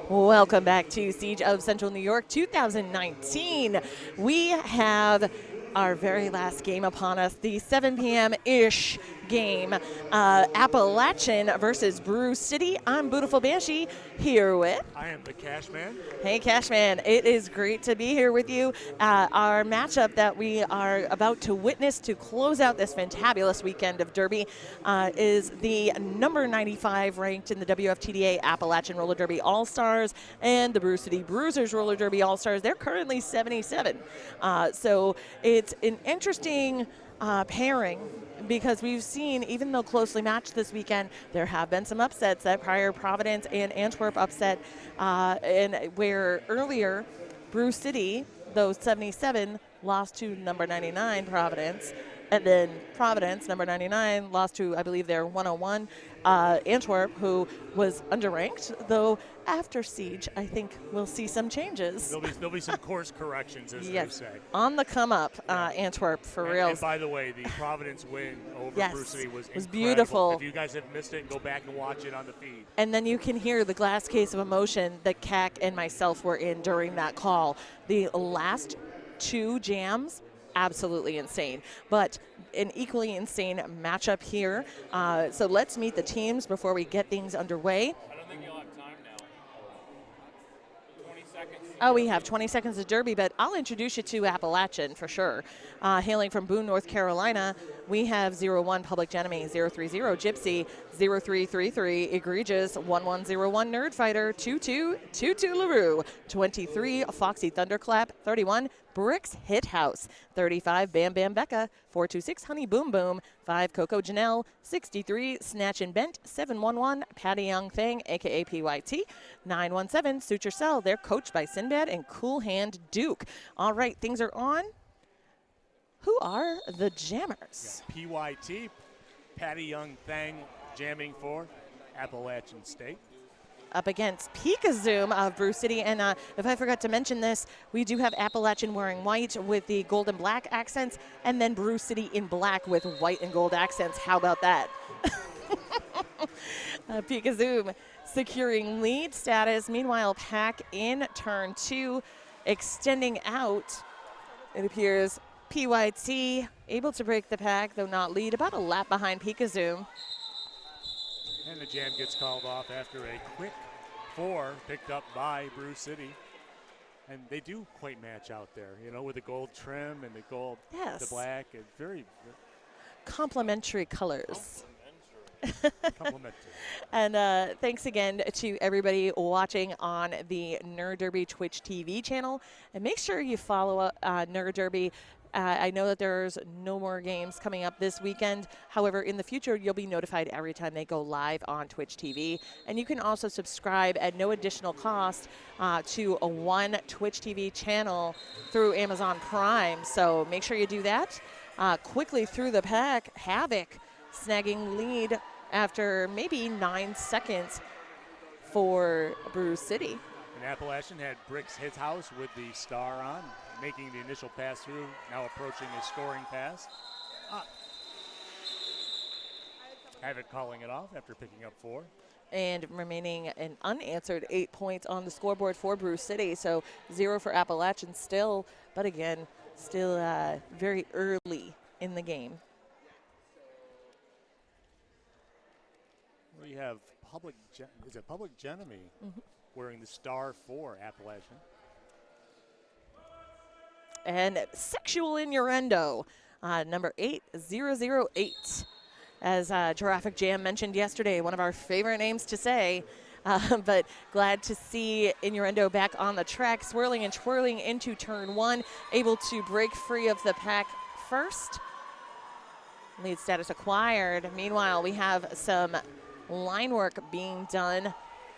Welcome back to Siege of Central New York 2019. We have our very last game upon us, the 7 p.m.-ish game, Appalachian versus Brewcity. I'm Beautiful Banshee, here with... I am the Cash Man. Hey, Cashman, it is great to be here with you. Our matchup that we are about to witness to close out this fantabulous weekend of Derby is the number 95 ranked in the WFTDA Appalachian Roller Derby All-Stars and the Brewcity Bruisers Roller Derby All-Stars. They're currently 77. So it's an interesting pairing because we've seen, even though closely matched this weekend, there have been some upsets. That prior Providence and Antwerp upset, and where earlier Brewcity, though 77, lost to number 99 Providence, and then Providence, number 99, lost to, I believe, their 101 Antwerp, who was underranked, though after Siege, I think we'll see some changes. There'll be some course corrections, as they say. On the come up, Antwerp, for real. And by the way, the Providence win over Brewcity was beautiful. If you guys have missed it, go back and watch it on the feed. And then you can hear the glass case of emotion that CAC and myself were in during that call. The last two jams, absolutely insane, but an equally insane matchup here. So let's meet the teams before we get things underway. I don't think you'll have time now. 20 seconds. Oh, we have 20 seconds of Derby, but I'll introduce you to Appalachian for sure. Hailing from Boone, North Carolina, we have 01 Public Enemy, 030 Gypsy, 0333 Egregious, 1101 Nerd Fighter, 2222 LaRue, 23 Foxy Thunderclap, 31 Bricks Hit House, 35 Bam Bam Becca, 426 Honey Boom Boom, 5 Coco Janelle, 63 Snatch and Bent, 711 Patty Young Thing, aka PYT, 917 Suture Cell. They're coached by Sinbad and Cool Hand Duke. All right, things are on. Who are the jammers? PYT, Patty Young Thang, jamming for Appalachian State. Up against Pikazoom of Brewcity. And if I forgot to mention this, we do have Appalachian wearing white with the gold and black accents, and then Brewcity in black with white and gold accents. How about that? Pikazoom securing lead status. Meanwhile, Pack in turn 2, extending out. It appears PYT able to break the pack, though not lead, about a lap behind Pikazoom. And the jam gets called off after a quick 4 picked up by Brewcity. And they do quite match out there, you know, with the gold trim and the gold, the black, and very complementary colors. Complimentary. And thanks again to everybody watching on the Nerd Derby Twitch TV channel. And make sure you follow Nerd Derby. I know that there's no more games coming up this weekend. However, in the future, you'll be notified every time they go live on Twitch TV. And you can also subscribe at no additional cost to a one Twitch TV channel through Amazon Prime. So make sure you do that. Quickly through the pack, Havoc snagging lead after maybe 9 seconds for Brewcity. And Appalachian had Bricks Hit House with the star on, making the initial pass through, now approaching a scoring pass. Havoc calling it off after picking up 4. And remaining an unanswered 8 points on the scoreboard for Brewcity. So 0 for Appalachian still, but again, still very early in the game. We have Public Enemy wearing the star for Appalachian. And Sexual Innuendo, number 8008. As Giraffic Jam mentioned yesterday, one of our favorite names to say, but glad to see Innuendo back on the track, swirling and twirling into turn 1, able to break free of the pack first. Lead status acquired. Meanwhile, we have some line work being done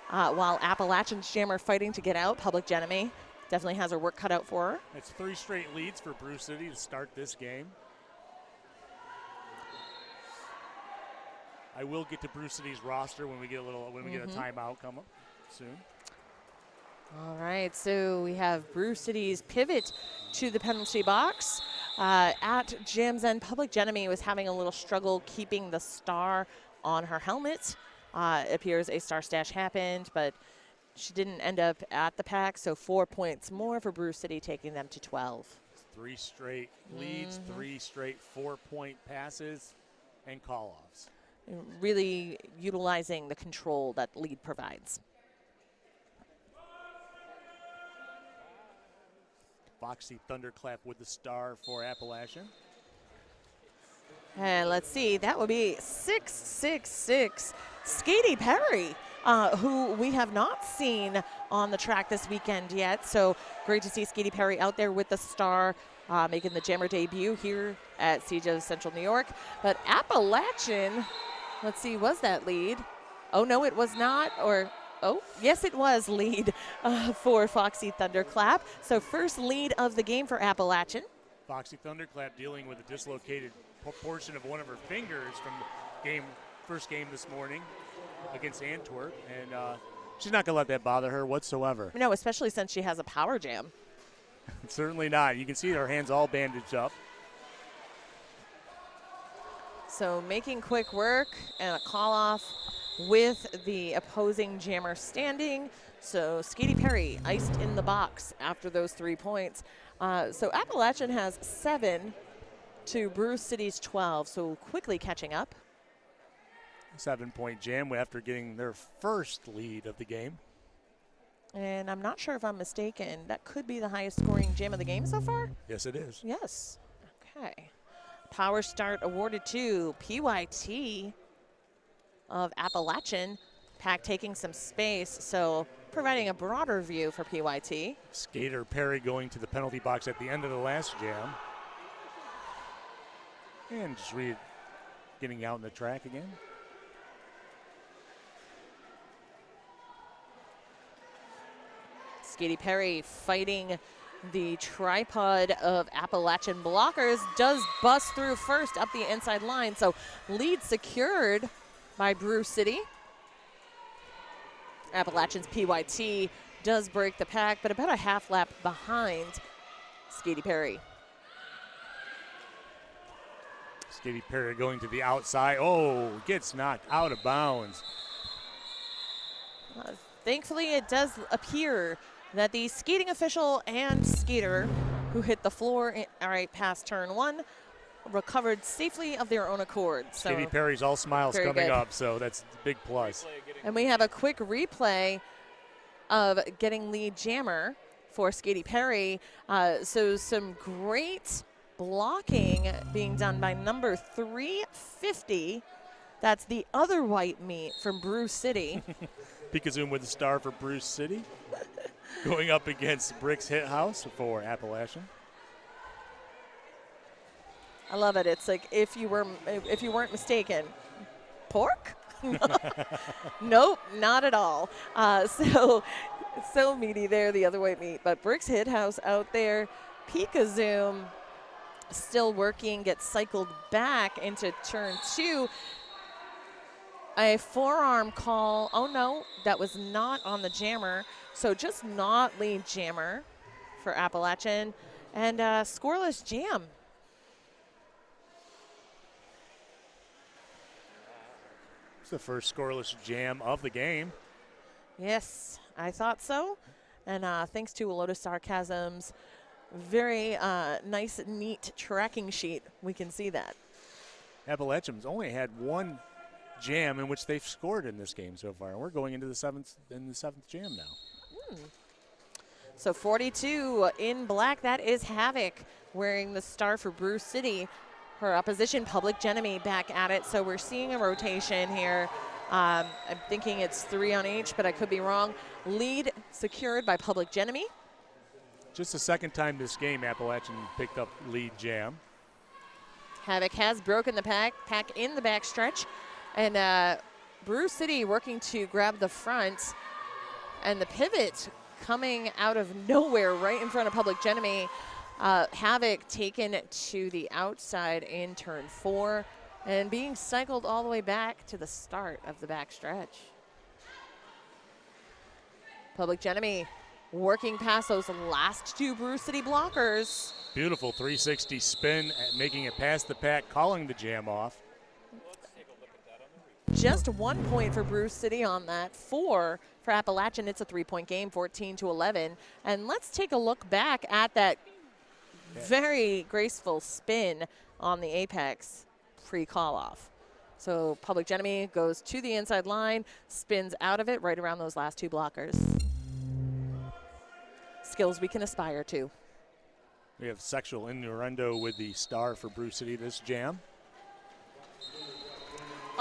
while Appalachian's jammer fighting to get out. Public Enemy definitely has her work cut out for her. It's 3 straight leads for Brewcity to start this game. I will get to Brewcity's roster when we get a timeout come up soon. All right, so we have Brewcity's pivot to the penalty box. At Jam's End, Public Enemy was having a little struggle keeping the star on her helmet. Appears a star stash happened, but she didn't end up at the pack, so 4 points more for Brewcity, taking them to 12. 3 straight leads, 3 straight 4-point passes, and call-offs. Really utilizing the control that lead provides. Foxy Thunderclap with the star for Appalachian. And let's see, that would be 666 Katy Perry, who we have not seen on the track this weekend yet. So great to see Katy Perry out there with the star, making the Jammer debut here at Siege of Central New York. But Appalachian, let's see, was that lead? Oh, no, it was not. Or, oh, yes, it was lead for Foxy Thunderclap. So first lead of the game for Appalachian. Foxy Thunderclap dealing with a dislocated portion of one of her fingers from the first game this morning against Antwerp, and she's not going to let that bother her whatsoever. No, especially since she has a power jam. Certainly not. You can see her hands all bandaged up. So making quick work and a call off with the opposing jammer standing. So Katy Perry iced in the box after those 3 points. So Appalachian has 7 to Brewcity's 12, so quickly catching up. 7-point jam after getting their first lead of the game. And I'm not sure if I'm mistaken, that could be the highest scoring jam of the game so far? Yes, it is. Yes. Okay. Power start awarded to PYT of Appalachian. Pack taking some space, so providing a broader view for PYT. Skater Perry going to the penalty box at the end of the last jam. And just getting out in the track again. Katy Perry fighting the tripod of Appalachian blockers, does bust through first up the inside line. So lead secured by Brewcity. Appalachian's PYT does break the pack, but about a half lap behind Katy Perry. Katy Perry going to the outside. Oh, gets knocked out of bounds. Thankfully, it does appear that the skating official and skater who hit the floor right past turn 1 recovered safely of their own accord. So Katy Perry's all smiles coming good. up, so that's a big plus. And we have a quick replay of getting lead jammer for Katy Perry. So some great blocking being done by number 350. That's the other white meat from Brewcity. Pikazoom with the star for Brewcity. Going up against Bricks Hit House for Appalachian. I love it. It's like if you weren't mistaken, pork? Nope, not at all. So meaty there, the other white meat. But Bricks Hit House out there. Pikazoom still working, gets cycled back into turn 2. A forearm call. Oh no, that was not on the jammer. So just not lead jammer for Appalachian. And scoreless jam. It's the first scoreless jam of the game. Yes, I thought so. And thanks to Lotus Sarcasm's very nice, neat tracking sheet, we can see that. Appalachian's only had one jam in which they've scored in this game so far. We're going into the seventh jam now. So 42 in black, that is Havoc wearing the star for Brewcity. Her opposition, Public Enemy, back at it. So we're seeing a rotation here. I'm thinking it's 3 on each, but I could be wrong. Lead secured by Public Enemy. Just the second time this game Appalachian picked up lead jam. Havoc has broken the pack in the backstretch. And Brewcity working to grab the front. And the pivot coming out of nowhere right in front of Public Enemy. Havoc taken to the outside in turn 4 and being cycled all the way back to the start of the backstretch. Public Enemy working past those last 2 Brewcity blockers. Beautiful 360 spin, making it past the pack, calling the jam off. Just 1 point for Brewcity on that, 4 for For Appalachian, it's a 3-point game, 14-11. And let's take a look back at that very graceful spin on the apex pre-call off. So Public Enemy goes to the inside line, spins out of it right around those last 2 blockers. Skills we can aspire to. We have Sexual Innuendo with the star for Brewcity this jam.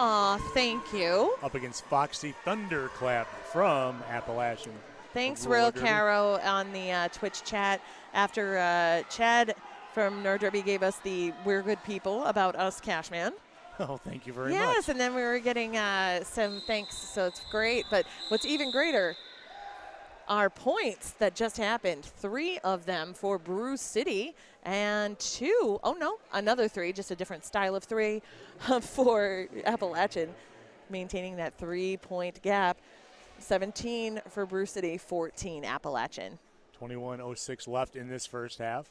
Aw, thank you. Up against Foxy Thunderclap from Appalachian. Thanks, Roller Real Derby. Caro, on the Twitch chat. After Chad from Nerd Derby gave us the "We're Good People" about us, Cashman. Oh, thank you very much. Yes, and then we were getting some thanks, so it's great. But what's even greater are points that just happened. 3 of them for Brewcity and 2, oh no, another 3, just a different style of 3 for Appalachian, maintaining that 3-point gap. 17 for Brewcity, 14 Appalachian. 21:06 left in this first half.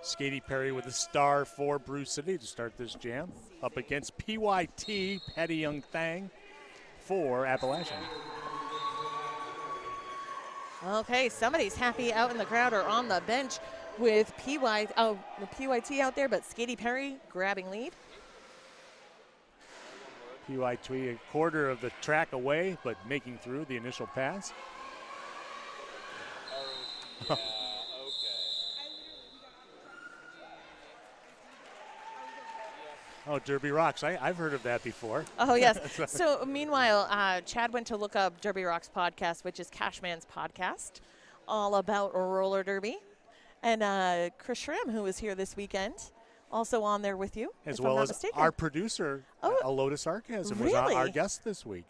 Skatey Perry with a star for Brewcity to start this jam. Up against PYT, Patty Young Thang for Appalachian. Okay, somebody's happy out in the crowd or on the bench with PYT out there, but Skatey Perry grabbing lead. PYT a quarter of the track away, but making through the initial pass. Oh, yeah, okay. Oh, Derby Rocks. I've heard of that before. Oh, yes. So, meanwhile, Chad went to look up Derby Rocks podcast, which is Cashman's podcast, all about roller derby. And Chris Schramm, who was here this weekend, also on there with you, As if well I'm not as mistaken. our producer, Oh, Aloda Sarcasm, really? was our guest this week.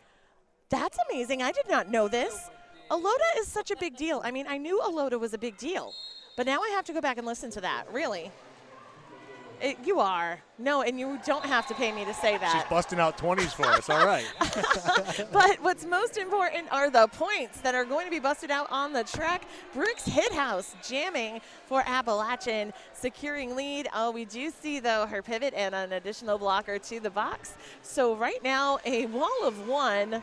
That's amazing. I did not know this. Aloda is such a big deal. I mean, I knew Aloda was a big deal, but now I have to go back and listen to that. Really? You are. No, and you don't have to pay me to say that. She's busting out 20s for us. All right. But what's most important are the points that are going to be busted out on the track. Brooks Hit House jamming for Appalachian, securing lead. Oh, we do see, though, her pivot and an additional blocker to the box. So right now, a wall of 1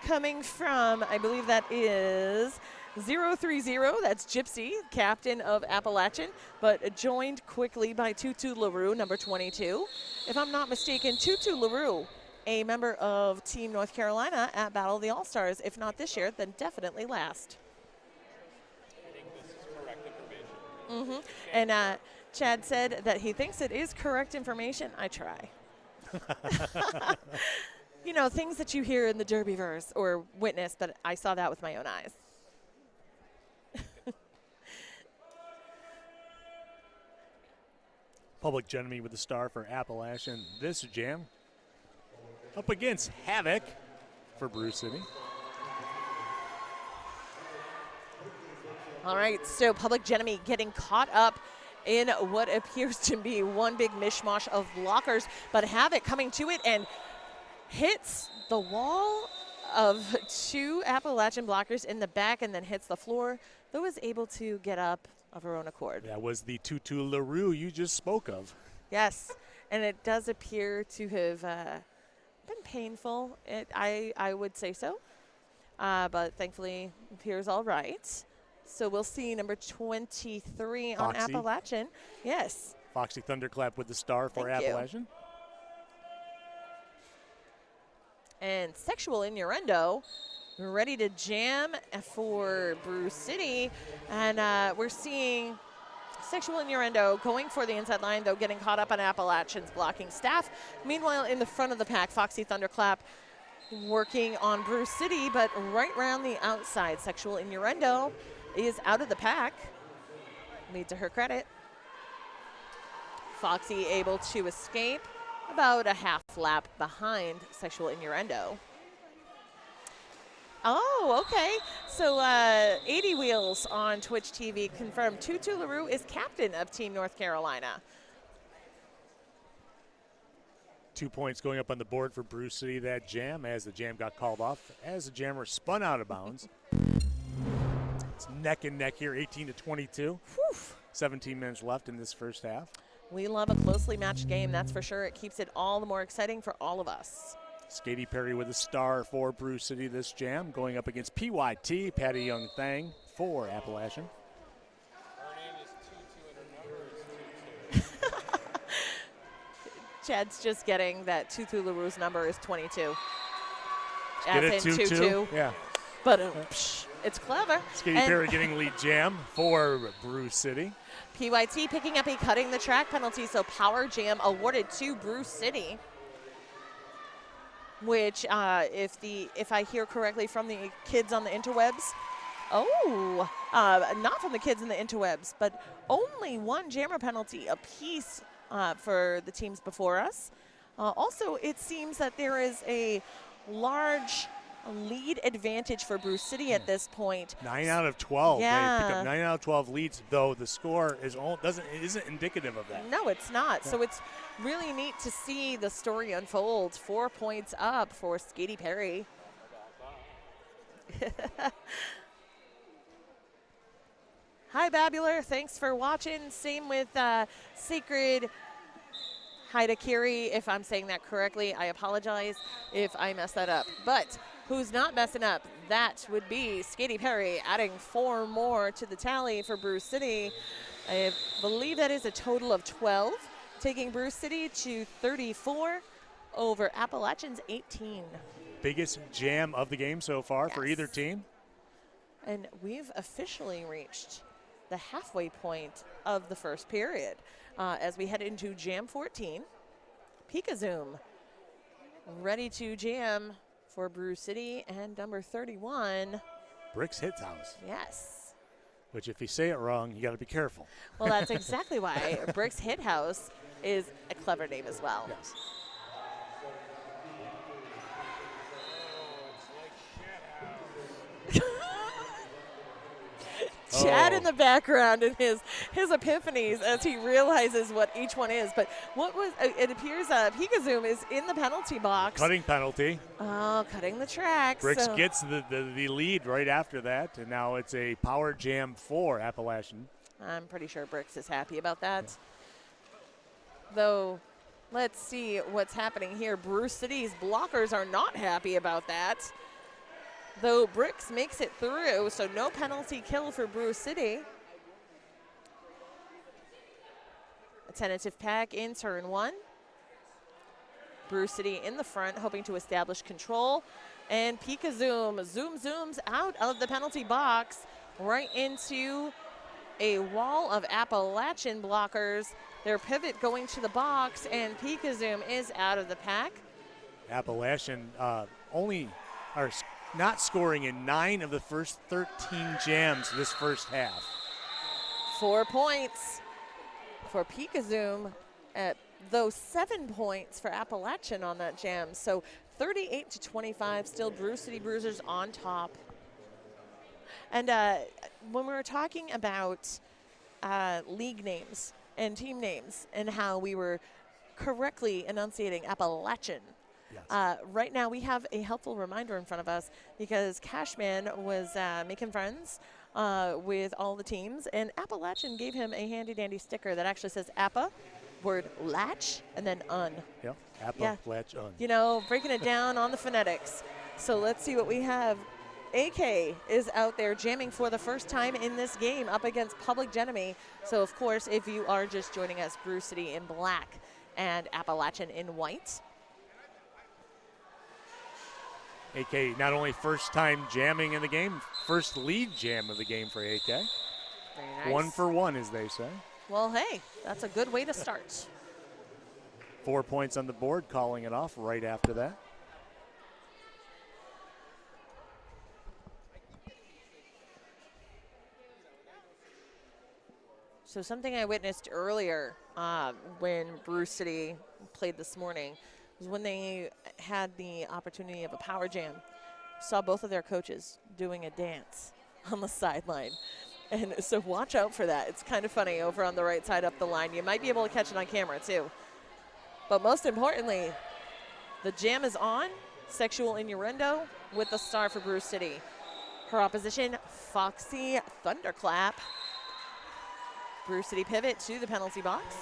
coming from, I believe that is 030, that's Gypsy, captain of Appalachian, but joined quickly by Tutu LaRue, number 22. If I'm not mistaken, Tutu LaRue, a member of Team North Carolina at Battle of the All-Stars. If not this year, then definitely last. I think this is correct information. And Chad said that he thinks it is correct information. I try. You know, things that you hear in the Derbyverse or witness, but I saw that with my own eyes. Public Enemy with the star for Appalachian. This jam up against Havoc for Brewcity. All right, so Public Enemy getting caught up in what appears to be one big mishmash of blockers, but Havoc coming to it and hits the wall of 2 Appalachian blockers in the back and then hits the floor, though is able to get up of her own accord. That was the Tutu LaRue you just spoke of. Yes, and it does appear to have been painful. I would say so, but thankfully appears all right. So we'll see number 23 on Foxy. Appalachian. Yes. Foxy Thunderclap with the star for Thank you. Appalachian. And Sexual Innuendo ready to jam for Brewcity. And we're seeing Sexual Innuendo going for the inside line, though getting caught up on Appalachian's blocking staff. Meanwhile, in the front of the pack, Foxy Thunderclap working on Brewcity, but right around the outside, Sexual Innuendo is out of the pack. Lead to her credit. Foxy able to escape, about a half lap behind Sexual Innuendo. Oh, okay. So 80 Wheels on Twitch TV confirmed Tutu LaRue is captain of Team North Carolina. 2 points going up on the board for Brewcity that jam as the jam got called off as the jammer spun out of bounds. It's neck and neck here, 18-22. Whew. 17 minutes left in this first half. We love a closely matched game, that's for sure. It keeps it all the more exciting for all of us. Skatey Perry with a star for Brewcity this jam, going up against PYT, Patty Young Thang for Appalachian. Her name is Tutu and her number is 22. Chad's just getting that Tutu LaRue's number is 22. Get it, As in Tutu? Yeah. But it's clever. Skatey And Perry getting lead jam for Brewcity. PYT picking up a cutting the track penalty, so power jam awarded to Brewcity. Which, if I hear correctly from the kids on the interwebs, not from the kids in the interwebs, but only one jammer penalty apiece for the teams before us. Also, it seems that there is a large lead advantage for Brewcity at this point. 9 out of 12. Yeah. They pick up 9 out of 12 leads, though the score isn't indicative of that. No, it's not. So it's really neat to see the story unfold. 4 points up for Skatey Perry. Hi, Babular. Thanks for watching. Same with Sacred Haidakiri. If I'm saying that correctly, I apologize if I mess that up. But who's not messing up? That would be Skatey Perry, adding 4 more to the tally for Brewcity. I believe that is a total of 12, taking Brewcity to 34 over Appalachian's 18. Biggest jam of the game so far for either team. And we've officially reached the halfway point of the first period as we head into Jam 14. Pikazoom ready to jam for Brewcity, and number 31. Bricks Hits House. Yes. Which, if you say it wrong, you got to be careful. Well, that's exactly why Bricks Hit House is a clever name as well. Yes. Chad in the background and his epiphanies as he realizes what each one is. But what was it appears Pikazoom is in the penalty box. Cutting penalty. Oh, cutting the tracks. Bricks gets the lead right after that, and now it's a power jam for Appalachian. I'm pretty sure Bricks is happy about that. Though, let's see what's happening here. Brewcity's blockers are not happy about that. Though Bricks makes it through, so no penalty kill for Brewcity. A tentative pack in turn 1. Brewcity in the front, hoping to establish control. And Pikazoom zooms out of the penalty box right into a wall of Appalachian blockers. Their pivot going to the box, and Pikazoom is out of the pack. Appalachian not scoring in 9 of the first 13 jams this first half. 4 points for Pikazoom, though 7 points for Appalachian on that jam. So 38-25, still Brewcity Bruisers on top. And when we were talking about league names and team names and how we were correctly enunciating Appalachian, Yes. right now we have a helpful reminder in front of us because Cashman was making friends with all the teams, and Appalachian gave him a handy-dandy sticker that actually says Appa, word latch, and then un. Yep. Appa, latch, un. You know, breaking it down on the phonetics. So let's see what we have. AK is out there jamming for the first time in this game up against Public Enemy. So, of course, if you are just joining us, Brewcity in black and Appalachian in white. AK not only first time jamming in the game, first lead jam of the game for AK. Very nice. 1 for 1, as they say. Well, hey, that's a good way to start. 4 points on the board, calling it off right after that. So something I witnessed earlier when Brewcity played this morning was when they had the opportunity of a power jam. Saw both of their coaches doing a dance on the sideline. And so watch out for that. It's kind of funny over on the right side up the line. You might be able to catch it on camera too. But most importantly, the jam is on. Sexual Innuendo with the star for Brewcity. Her opposition, Foxy Thunderclap. Brewcity pivot to the penalty box.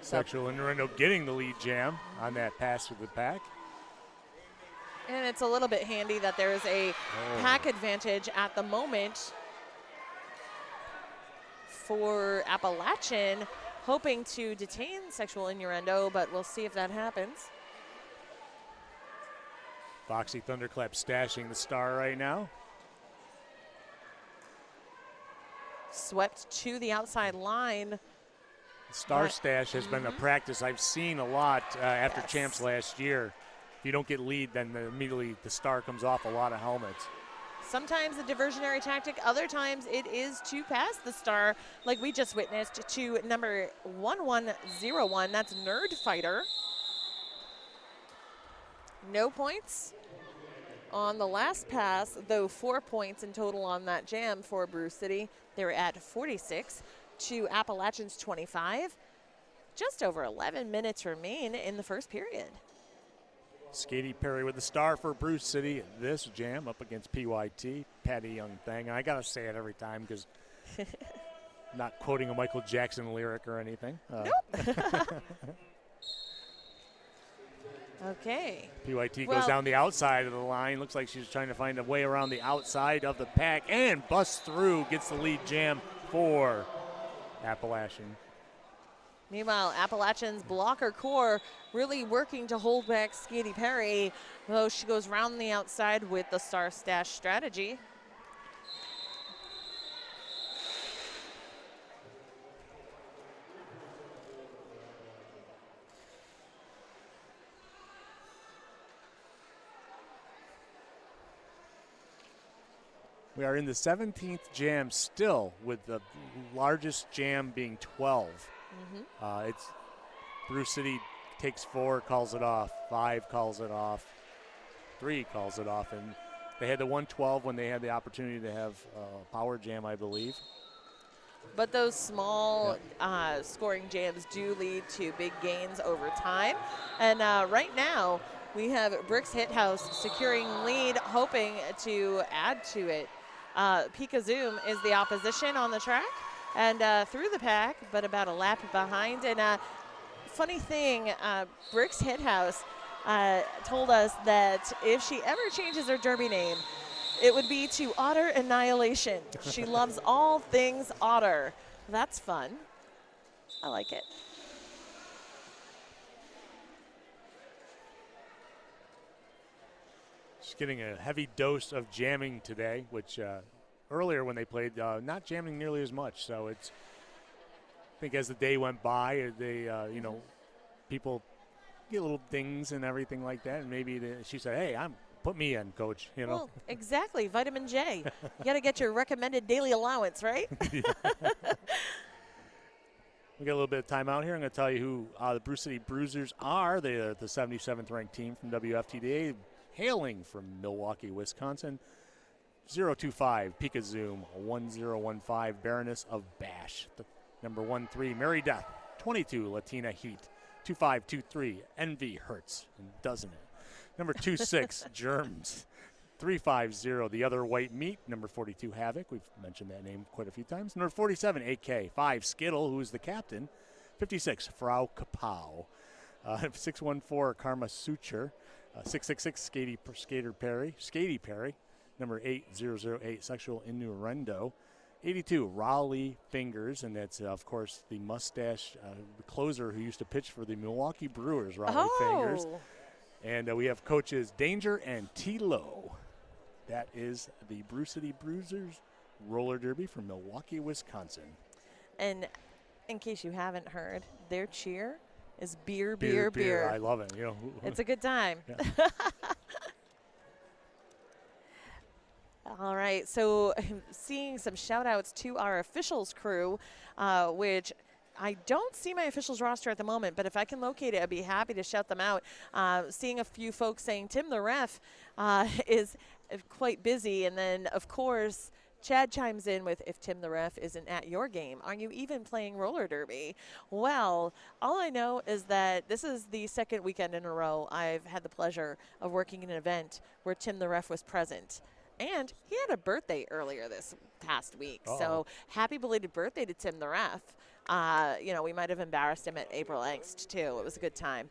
Sexual Innuendo getting the lead jam on that pass with the pack. And it's a little bit handy that there's a pack advantage at the moment for Appalachian, hoping to detain sexual innuendo, but we'll see if that happens. Foxy Thunderclap stashing the star right now. Swept to the outside line. Star stash has been a practice I've seen a lot after Yes. champs last year. If you don't get lead, then immediately the star comes off a lot of helmets. Sometimes a diversionary tactic, other times it is to pass the star, like we just witnessed, to number 1101. That's Nerd Fighter. No points on the last pass, though 4 points in total on that jam for Brewcity. They were at 46 to Appalachian's 25. Just over 11 minutes remain in the first period. Skatey Perry with the star for Brewcity. This jam up against PYT, Patty Young Thang. And I got to say it every time because not quoting a Michael Jackson lyric or anything. Nope. Okay. PYT Well, goes down the outside of the line. Looks like she's trying to find a way around the outside of the pack and busts through, gets the lead jam for Appalachian. Meanwhile, Appalachian's blocker core really working to hold back Skatey Perry, though she goes round the outside with the star stash strategy. We are in the 17th jam still, with the largest jam being 12. It's Brewcity takes 4, calls it off. 5 calls it off. 3 calls it off. And they had the 112 when they had the opportunity to have power jam, I believe. But those small scoring jams do lead to big gains over time. And right now, we have Bricks Hit House securing lead, hoping to add to it. Pika Zoom is the opposition on the track and through the pack, but about a lap behind. And funny thing, Bricks Hit House told us that if she ever changes her derby name, it would be to Otter Annihilation. She loves all things otter. That's fun. I like it. She's getting a heavy dose of jamming today, which earlier when they played, not jamming nearly as much. So it's, I think as the day went by, they, people get little dings and everything like that. And maybe she said, hey, put me in, coach, Well, exactly, vitamin J. You got to get your recommended daily allowance, right? We got a little bit of timeout here. I'm going to tell you who the Brewcity Bruisers are. They are the 77th ranked team from WFTDA, hailing from Milwaukee, Wisconsin. 025 Pika Zoom, 1015 Baroness of Bash. Number 13 Mary Death, 22 Latina Heat, 2523 Envy Hurts, and doesn't it? Number 26 Germs, 350 The Other White Meat. Number 42 Havoc, we've mentioned that name quite a few times. Number 47 AK, 5 Skittle, who's the captain. 56 Frau Kapow, 614 Karma Suture, 666 Skatey Perry. Number 8008 Sexual Innuendo. 82 Raleigh Fingers, and that's of course the mustache, the closer who used to pitch for the Milwaukee Brewers, Raleigh Fingers. And we have coaches Danger and T-Lo. That is the Brewcity Bruisers roller derby from Milwaukee, Wisconsin. And in case you haven't heard, their cheer is beer, beer, beer. I love it. It's a good time. Yeah. All right, so seeing some shout outs to our officials crew, which I don't see my officials roster at the moment, but if I can locate it, I'd be happy to shout them out. Seeing a few folks saying Tim the ref is quite busy. And then, of course, Chad chimes in with, if Tim the ref isn't at your game, are you even playing roller derby? Well, all I know is that this is the second weekend in a row I've had the pleasure of working in an event where Tim the ref was present. And he had a birthday earlier this past week. So happy belated birthday to Tim the ref. We might have embarrassed him at April Angst, too. It was a good time.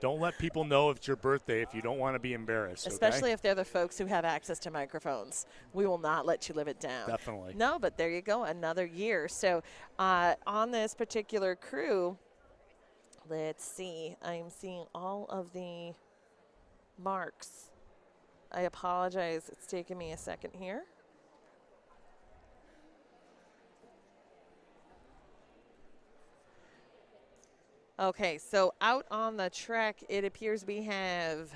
Don't let people know it's your birthday if you don't want to be embarrassed. Especially okay? if they're the folks who have access to microphones. We will not let you live it down. Definitely. No, but there you go, another year. So on this particular crew, let's see. I'm seeing all of the marks. I apologize. It's taking me a second here. Okay, so out on the track, it appears we have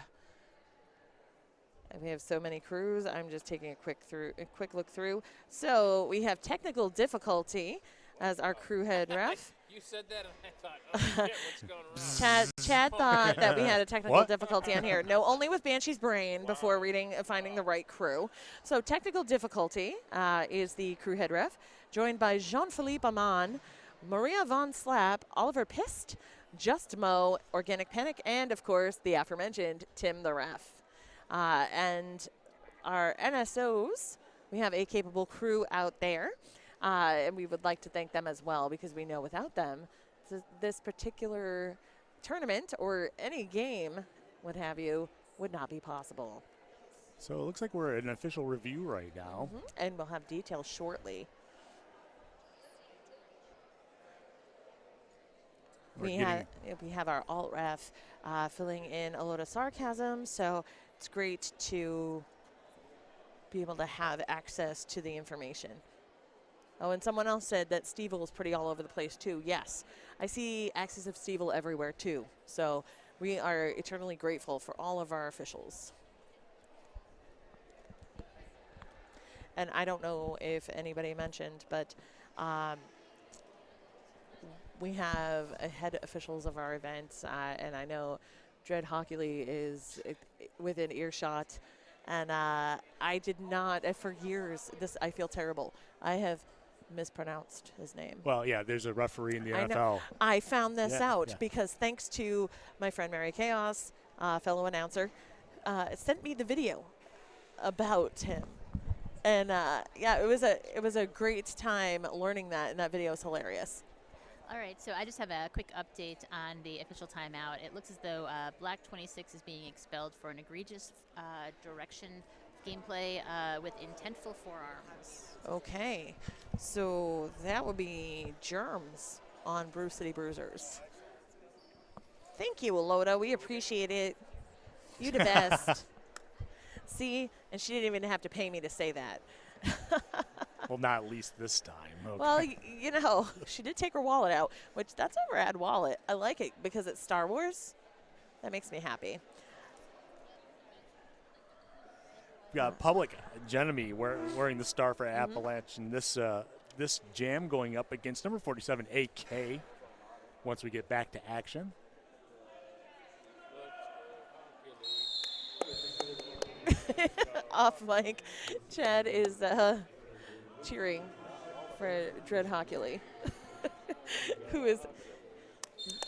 so many crews. I'm just taking a quick look through. So we have technical difficulty as our crew head ref. You said that, and I thought, oh, shit, what's going on? Chad thought that we had a technical What? difficulty on here. No, only with Banshee's brain before finding the right crew. So technical difficulty is the crew head ref, joined by Jean-Philippe Aman, Maria Von Slap, Oliver Pist, Just Mo, Organic Panic, and of course the aforementioned Tim the ref. And our NSOs, we have a capable crew out there, and we would like to thank them as well, because we know without them, this particular tournament or any game, what have you, would not be possible. So it looks like we're at an official review right now. And we'll have details shortly. We have our alt ref filling in a load of sarcasm, so it's great to be able to have access to the information. Oh, and someone else said that Stevel is pretty all over the place too. Yes, I see axes of Stevel everywhere too. So we are eternally grateful for all of our officials. And I don't know if anybody mentioned, but we have head officials of our events, and I know Dread Hockley is within earshot. And I did not, for years, I feel terrible. I have mispronounced his name. Well, yeah, there's a referee in the NFL. Know. I found this out because thanks to my friend Mary Chaos, fellow announcer, sent me the video about him. And yeah, it was a great time learning that, and that video is hilarious. All right, so I just have a quick update on the official timeout. It looks as though Black 26 is being expelled for an egregious direction gameplay with intentful forearms. Okay, so that would be Germs on Brewcity Bruisers. Thank you, Aloda. We appreciate it. You the best. See, and she didn't even have to pay me to say that. Well, not at least this time. Okay. Well, you know, she did take her wallet out, which that's a rad wallet. I like it because it's Star Wars. That makes me happy. We got Public Enemy wearing the star for Appalachian. This jam going up against number 47, AK, once we get back to action. Off mic, Chad is cheering for Dread Hockley, who is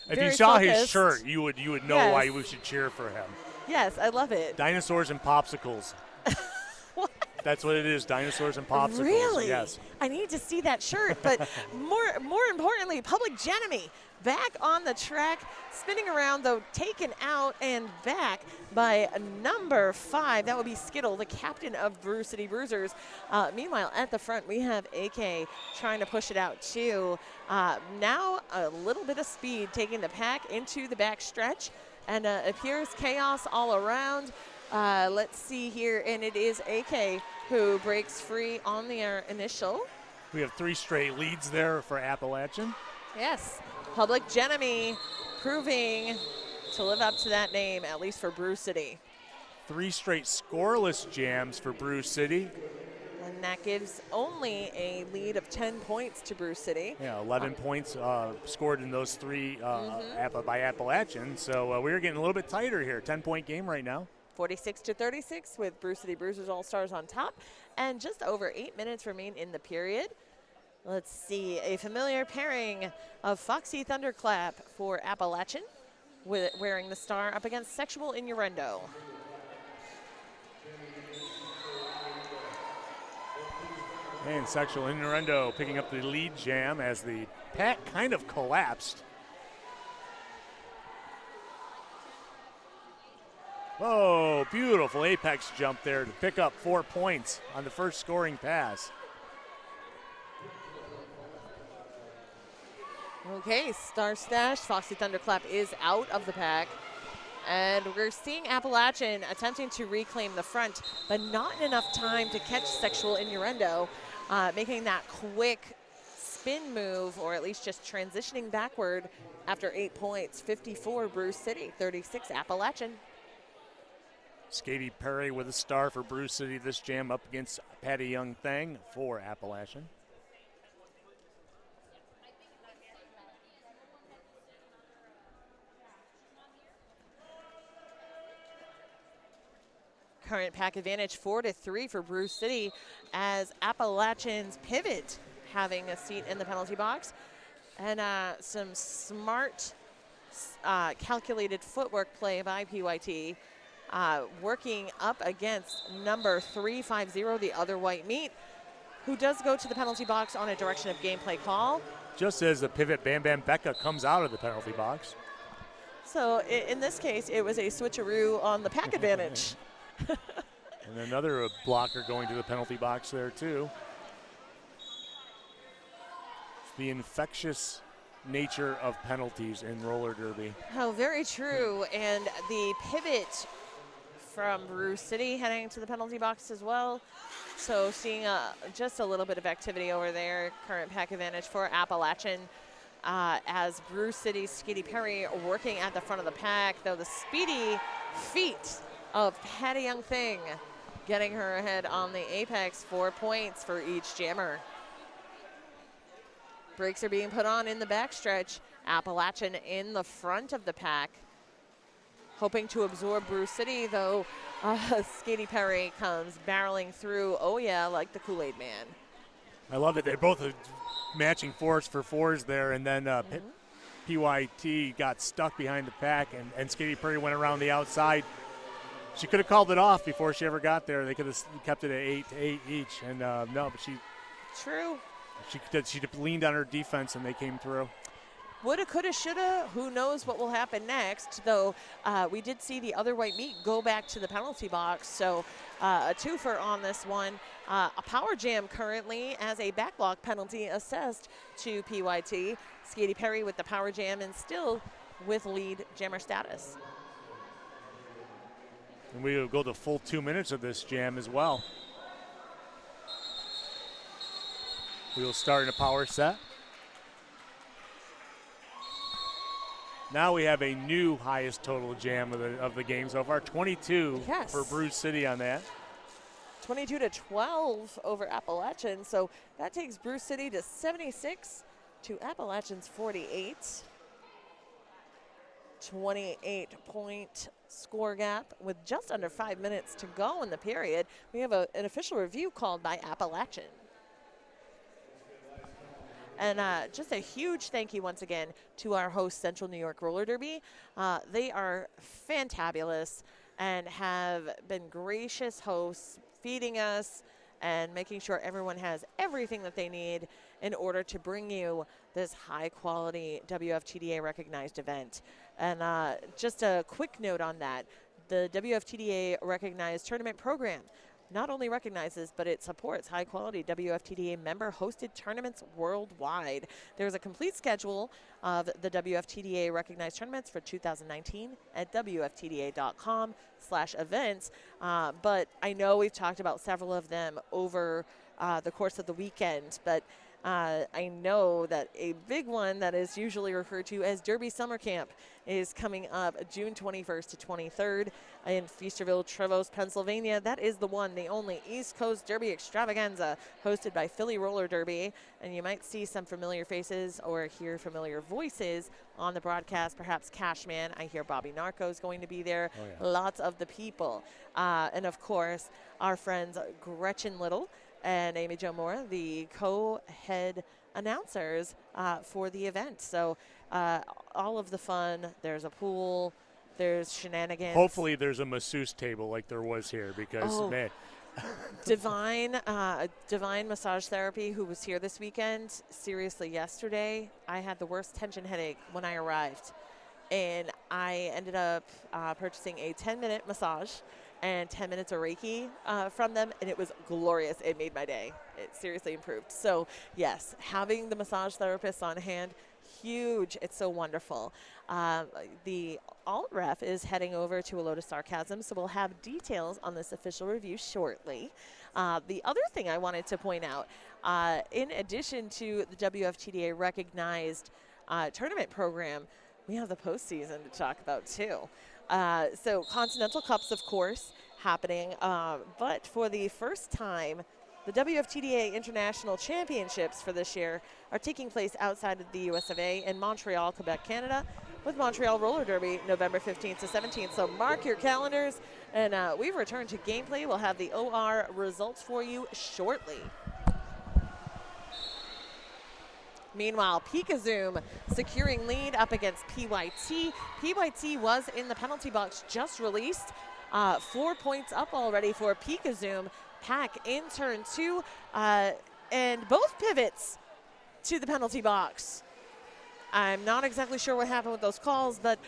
If very you saw focused. his shirt, you would know Yes. why we should cheer for him. Yes, I love it. Dinosaurs and popsicles. What? That's what it is, dinosaurs and popsicles. Really? Yes. I need to see that shirt, but more importantly, Public Enemy back on the track, spinning around though, taken out and back by number 5. That would be Skittle, the captain of Brewcity Bruisers. Meanwhile, at the front, we have AK trying to push it out too. Now a little bit of speed taking the pack into the back stretch, and appears chaos all around. Let's see here, and it is AK who breaks free on the initial. We have 3 straight leads there for Appalachian. Yes, Public Enemy proving to live up to that name, at least for Brewcity. 3 straight scoreless jams for Brewcity. And that gives only a lead of 10 points to Brewcity. Yeah, 11 points scored in those 3 by Appalachian. So we're getting a little bit tighter here. 10-point game right now. 46-36 with Brewcity Bruisers All-Stars on top. And just over 8 minutes remain in the period. Let's see, a familiar pairing of Foxy Thunderclap for Appalachian, with wearing the star up against Sexual Innuendo. And Sexual Innuendo picking up the lead jam as the pack kind of collapsed. Oh, beautiful apex jump there to pick up 4 points on the first scoring pass. Okay, Star Stash, Foxy Thunderclap is out of the pack. And we're seeing Appalachian attempting to reclaim the front, but not enough time to catch Sexual Innuendo, making that quick spin move, or at least just transitioning backward after 8 points. 54 Brewcity, 36 Appalachian. Katy Perry with a star for Brewcity this jam up against Patty Young Thang for Appalachian. Current pack advantage 4-3 for Brewcity as Appalachians pivot, having a seat in the penalty box. And some smart, calculated footwork play by PYT, working up against number 350, the other white meat, who does go to the penalty box on a direction of gameplay call. Just as the pivot, Bam Bam Becca comes out of the penalty box. So in this case, it was a switcheroo on the pack advantage. And another blocker going to the penalty box there too. The infectious nature of penalties in roller derby. Oh, very true. And the pivot from Brewcity heading to the penalty box as well. So seeing just a little bit of activity over there. Current pack advantage for Appalachian as Brewcity's Katy Perry working at the front of the pack, though the speedy feet of Patty Young Thing getting her ahead on the apex. 4 points for each jammer. Brakes are being put on in the backstretch. Appalachian in the front of the pack, hoping to absorb Brewcity, though Katy Perry comes barreling through, oh yeah, like the Kool-Aid Man. I love it. They're both matching fours for fours there, and then PYT got stuck behind the pack, and Katy Perry went around the outside. She could have called it off before she ever got there. They could have kept it at 8-8 each, and no, but she leaned on her defense, and they came through. Woulda, coulda, shoulda. Who knows what will happen next, though we did see the other white meat go back to the penalty box, so a twofer on this one. A power jam currently as a backblock penalty assessed to PYT. Katy Perry with the power jam and still with lead jammer status. And we will go the full 2 minutes of this jam as well. We will start in a power set. Now we have a new highest total jam of the game so far, 22 for Brewcity on that. 22-12 over Appalachian, so that takes Brewcity to 76 to Appalachian's 48. 28-point score gap with just under 5 minutes to go in the period. We have an official review called by Appalachian. And just a huge thank you once again to our host, Central New York Roller Derby. They are fantabulous and have been gracious hosts, feeding us and making sure everyone has everything that they need in order to bring you this high-quality WFTDA recognized event. And just a quick note on that, the WFTDA recognized tournament program not only recognizes, but it supports high-quality WFTDA member-hosted tournaments worldwide. There's a complete schedule of the WFTDA recognized tournaments for 2019 at WFTDA.com/events. But I know we've talked about several of them over the course of the weekend, but I know that a big one that is usually referred to as Derby Summer Camp is coming up June 21st to 23rd in Feasterville, Trevose, Pennsylvania. That is the one, the only East Coast Derby extravaganza hosted by Philly Roller Derby. And you might see some familiar faces or hear familiar voices on the broadcast, perhaps Cashman. I hear Bobby Narco is going to be there. Oh, yeah. Lots of the people. And of course, our friends Gretchen Little and Amy Jo Moore, the co-head announcers for the event. So all of the fun, there's a pool, there's shenanigans. Hopefully there's a masseuse table like there was here because, man. Divine Massage Therapy, who was here this weekend, seriously, yesterday, I had the worst tension headache when I arrived. And I ended up purchasing a 10-minute massage and 10 minutes of Reiki from them, and it was glorious. It made my day. It seriously improved. So, yes, having the massage therapist on hand, huge. It's so wonderful. The alt ref is heading over to a load of sarcasm, so we'll have details on this official review shortly. The other thing I wanted to point out, in addition to the WFTDA recognized tournament program, we have the postseason to talk about too. So Continental Cups, of course, happening, but for the first time, the WFTDA International Championships for this year are taking place outside of the US of A in Montreal, Quebec, Canada, with Montreal Roller Derby November 15th to 17th. So mark your calendars, and we've returned to gameplay. We'll have the OR results for you shortly. Meanwhile, Pikazoom securing lead up against PYT. PYT was in the penalty box, just released. 4 points up already for Pikazoom. Pack in turn 2, and both pivots to the penalty box. I'm not exactly sure what happened with those calls, but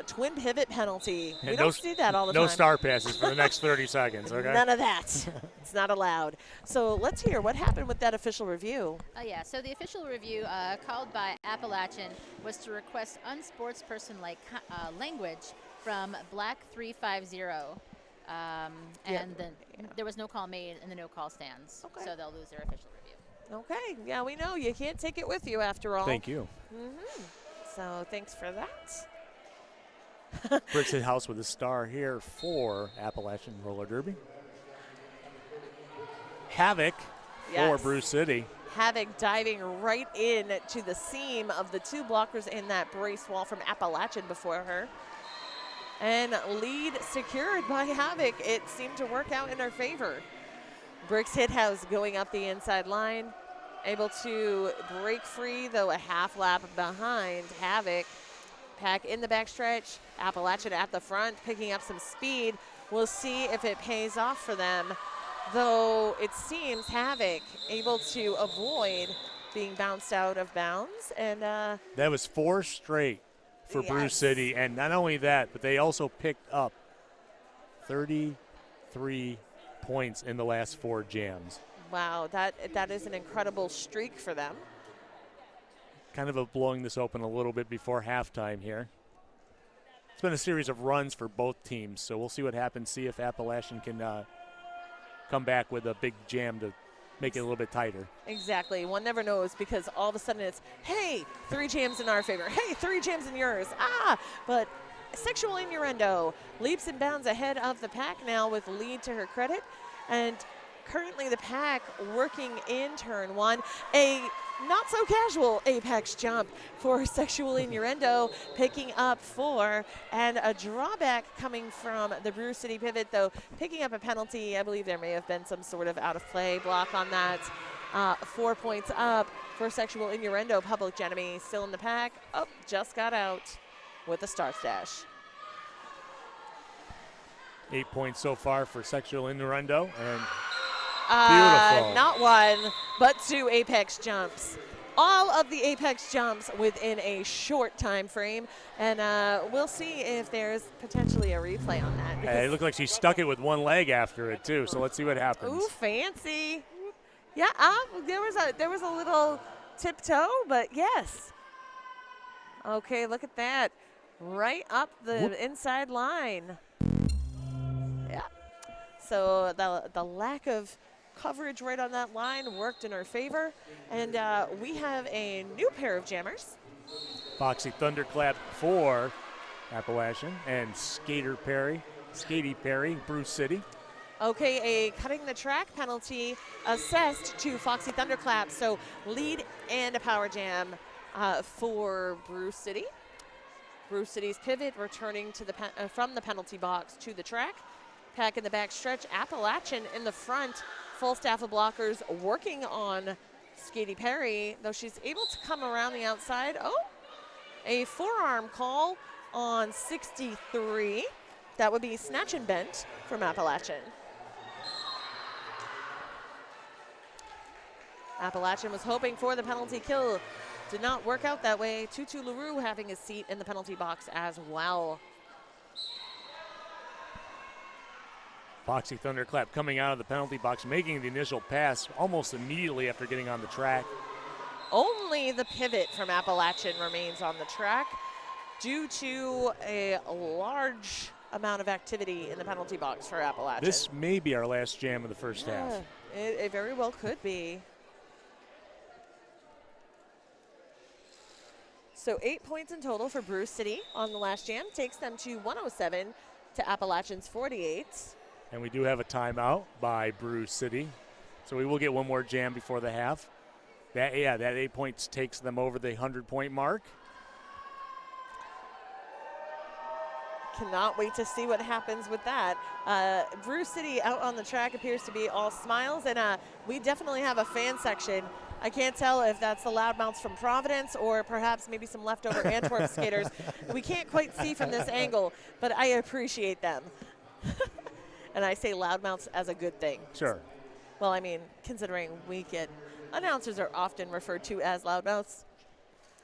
twin pivot penalty. And we don't see that all the time. No star passes for the next 30 seconds, okay? None of that. It's not allowed. So let's hear what happened with that official review. Yeah, so the official review called by Appalachian was to request unsportsperson-like language from Black 350. And then there was no call made and the no call stands. Okay. So they'll lose their official review. Okay. Yeah, we know. You can't take it with you after all. Thank you. So thanks for that. Brewcity House with a star here for Appalachian Roller Derby. Havoc for Brewcity. Havoc diving right in to the seam of the two blockers in that brace wall from Appalachian before her. And lead secured by Havoc. It seemed to work out in her favor. Bricks Hithouse going up the inside line. Able to break free, though a half lap behind Havoc. Pack in the backstretch. Appalachian at the front, picking up some speed. We'll see if it pays off for them. Though it seems Havoc able to avoid being bounced out of bounds. And that was 4 straight for Brewcity, and not only that, but they also picked up 33 points in the last 4 jams. Wow, that is an incredible streak for them. Kind of blowing this open a little bit before halftime here. It's been a series of runs for both teams, so we'll see what happens, see if Appalachian can come back with a big jam to make it a little bit tighter. Exactly. One never knows, because all of a sudden it's, hey, 3 jams in our favor. Hey, 3 jams in yours. But Sexual Innuendo leaps and bounds ahead of the pack now with lead to her credit. And currently the pack working in turn 1. A not so casual apex jump for Sexual Innuendo, picking up 4, and a drawback coming from the Brewcity pivot, though picking up a penalty. I believe there may have been some sort of out of play block on that. 4 points up for Sexual Innuendo. Public Enemy still in the pack. Oh, just got out with a start dash. 8 points so far for Sexual Innuendo, and beautiful. Not 1, but 2 apex jumps. All of the apex jumps within a short time frame, and we'll see if there's potentially a replay on that. It looked like she stuck it with one leg after it too, so let's see what happens. Ooh, fancy. Yeah, there was a little tiptoe, but yes. Okay, look at that. Right up the inside line. Yeah. So the lack of coverage right on that line worked in her favor. And we have a new pair of jammers. Foxy Thunderclap for Appalachian and Skaty Perry, Brewcity. Okay, a cutting the track penalty assessed to Foxy Thunderclap. So lead and a power jam for Brewcity. Brewcity's pivot returning to the from the penalty box to the track. Pack in the back stretch. Appalachian in the front. Full staff of blockers working on Skaty Perry, though she's able to come around the outside. Oh, a forearm call on 63. That would be snatch and bent from Appalachian. Appalachian was hoping for the penalty kill. did not work out that way. Tutu LaRue having a seat in the penalty box as well. Foxy Thunderclap coming out of the penalty box, making the initial pass almost immediately after getting on the track. Only the pivot from Appalachian remains on the track due to a large amount of activity in the penalty box for Appalachian. This may be our last jam of the first half. It very well could be. So 8 points in total for Brewcity on the last jam. Takes them to 107 to Appalachian's 48. And we do have a timeout by Brewcity. So we will get one more jam before the half. That 8 points takes them over the 100-point mark. Cannot wait to see what happens with that. Brewcity out on the track appears to be all smiles, and we definitely have a fan section. I can't tell if that's the loudmouths from Providence or perhaps maybe some leftover Antwerp skaters. We can't quite see from this angle, but I appreciate them. And I say loudmouths as a good thing. Sure. Well, I mean, considering announcers are often referred to as loudmouths.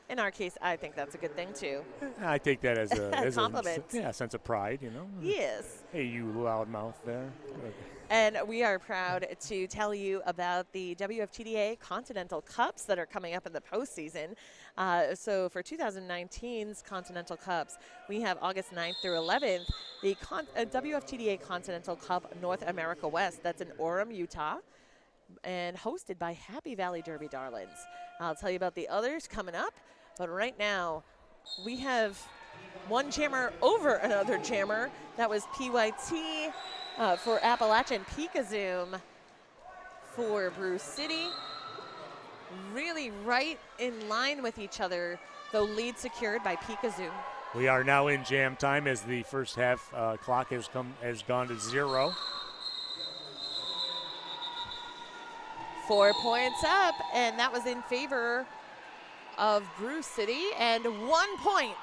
In our case, I think that's a good thing, too. I take that as a compliment. Sense of pride, you know. Yes. Hey, you loudmouth there. And we are proud to tell you about the WFTDA Continental Cups that are coming up in the postseason. So for 2019's Continental Cups, we have August 9th through 11th, the WFTDA Continental Cup North America West. That's in Orem, Utah, and hosted by Happy Valley Derby Darlings. I'll tell you about the others coming up, but right now we have one jammer over another jammer. That was PYT for Appalachian, Pikazoom for Brewcity. Really right in line with each other, though lead secured by Pikazoom. We are now in jam time as the first half clock has gone to 0. 4 points up, and that was in favor of Brewcity, and 1 point,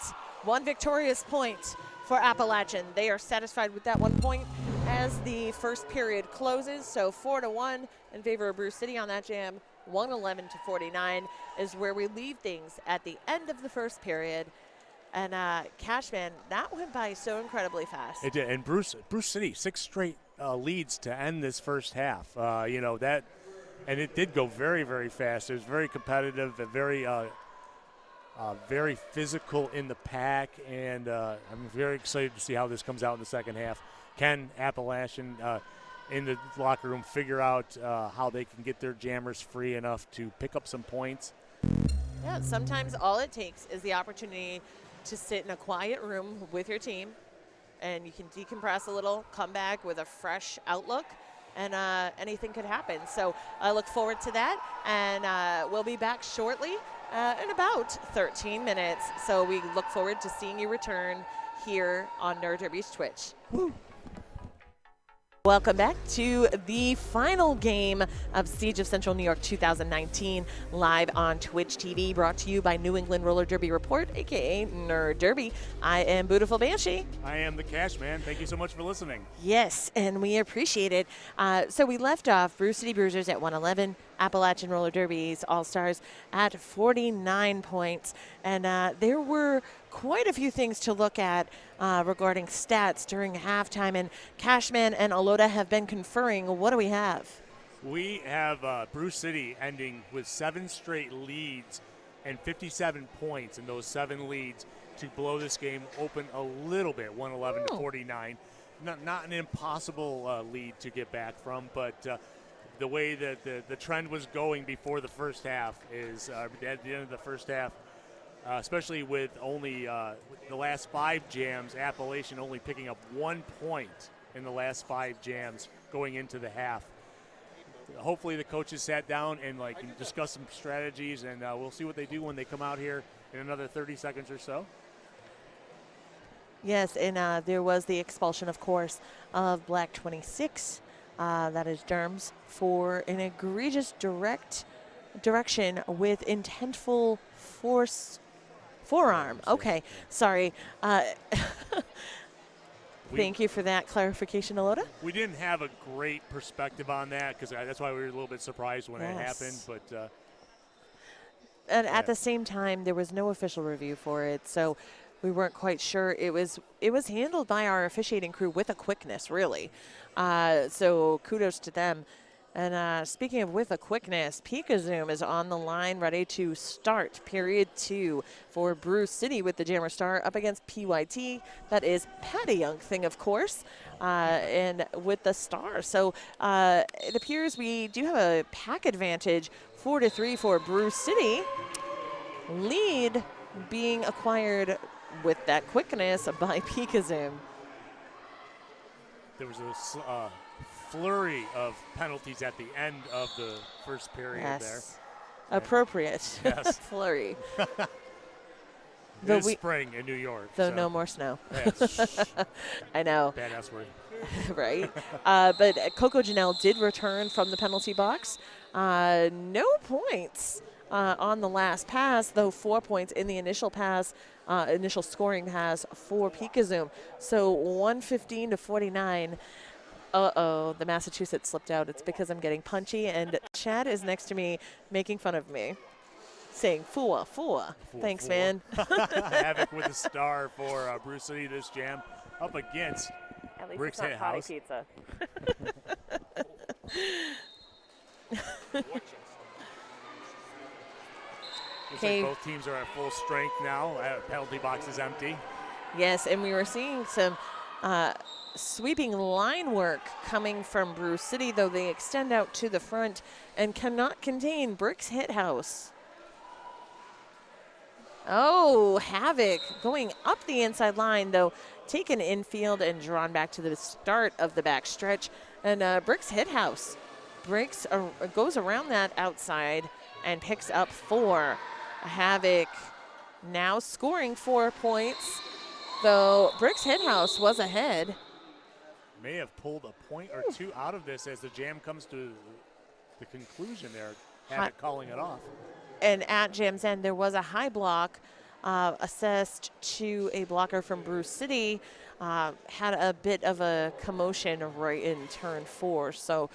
one victorious point for Appalachian. They are satisfied with that 1 point as the first period closes. So 4-1 in favor of Brewcity on that jam. 111 to 49 is where we leave things at the end of the first period. And Cashman, that went by so incredibly fast. It did, and Brewcity 6 straight leads to end this first half. And it did go very, very fast. It was very competitive and very physical in the pack, and I'm very excited to see how this comes out in the second half. Can Appalachian in the locker room figure out how they can get their jammers free enough to pick up some points? Yeah, sometimes all it takes is the opportunity to sit in a quiet room with your team, and you can decompress a little, come back with a fresh outlook, and anything could happen. So I look forward to that, and we'll be back shortly in about 13 minutes. So we look forward to seeing you return here on Nerd Derby's Twitch. Woo. Welcome back to the final game of Siege of Central New York 2019, live on Twitch TV, brought to you by New England Roller Derby Report, aka Nerd Derby. I am Beautiful Banshee. I am the Cashman. Thank you so much for listening. Yes, and we appreciate it. So we left off Brewcity Bruisers at 111, Appalachian Roller Derby's All-Stars at 49 points. And there were quite a few things to look at regarding stats during halftime. And Cashman and Alota have been conferring. What do we have? We have Brewcity ending with 7 straight leads and 57 points in those 7 leads to blow this game open a little bit, 111 to 49. Not an impossible lead to get back from, but the way that the trend was going before the first half is at the end of the first half, especially with only the last 5 jams, Appalachian only picking up 1 point in the last 5 jams going into the half. Hopefully the coaches sat down and discussed some strategies, and we'll see what they do when they come out here in another 30 seconds or so. Yes, and there was the expulsion, of course, of Black 26, that is Derms, for an egregious direction with intentful forearm. Okay, sorry. Thank you for that clarification, Alota. We didn't have a great perspective on that because that's why we were a little bit surprised when it happened. But And at the same time, there was no official review for it, so we weren't quite sure. It was handled by our officiating crew with a quickness, really. So kudos to them. And speaking of with a quickness, Pikazoom is on the line, ready to start period 2 for Brewcity with the Jammer Star up against PYT. That is Patty Young thing, of course, and with the Star. So it appears we do have a pack advantage, 4-3 for Brewcity. Lead being acquired with that quickness by Pikazoom. There was a flurry of penalties at the end of the first period there. Appropriate. Yes. Flurry. It is spring in New York. Though no more snow. Yes. I know. Badass word. Right. But Coco Janelle did return from the penalty box. No points on the last pass, though 4 points in the initial pass, initial scoring pass for Pikazoom. So 115-49. Uh-oh, the Massachusetts slipped out. It's because I'm getting punchy, and Chad is next to me making fun of me, saying, "Fua, fua." Thanks, fua. man. Havoc with the Star for Brewcity this jam up against At least Brick's it's not Hit potty House. pizza. Looks like both teams are at full strength now. Penalty box is empty. Yes, and we were seeing some sweeping line work coming from Brewcity, though they extend out to the front and cannot contain Brick's Hit House. Oh, Havoc going up the inside line, though taken infield and drawn back to the start of the back stretch. And Brick's Hit House goes around that outside and picks up 4. Havoc now scoring 4 points, though Brick's Hit House was ahead. May have pulled a point or two out of this as the jam comes to the conclusion there. Havoc calling it off. And at Jam's end, there was a high block assessed to a blocker from Brewcity. Had a bit of a commotion right in turn 4. So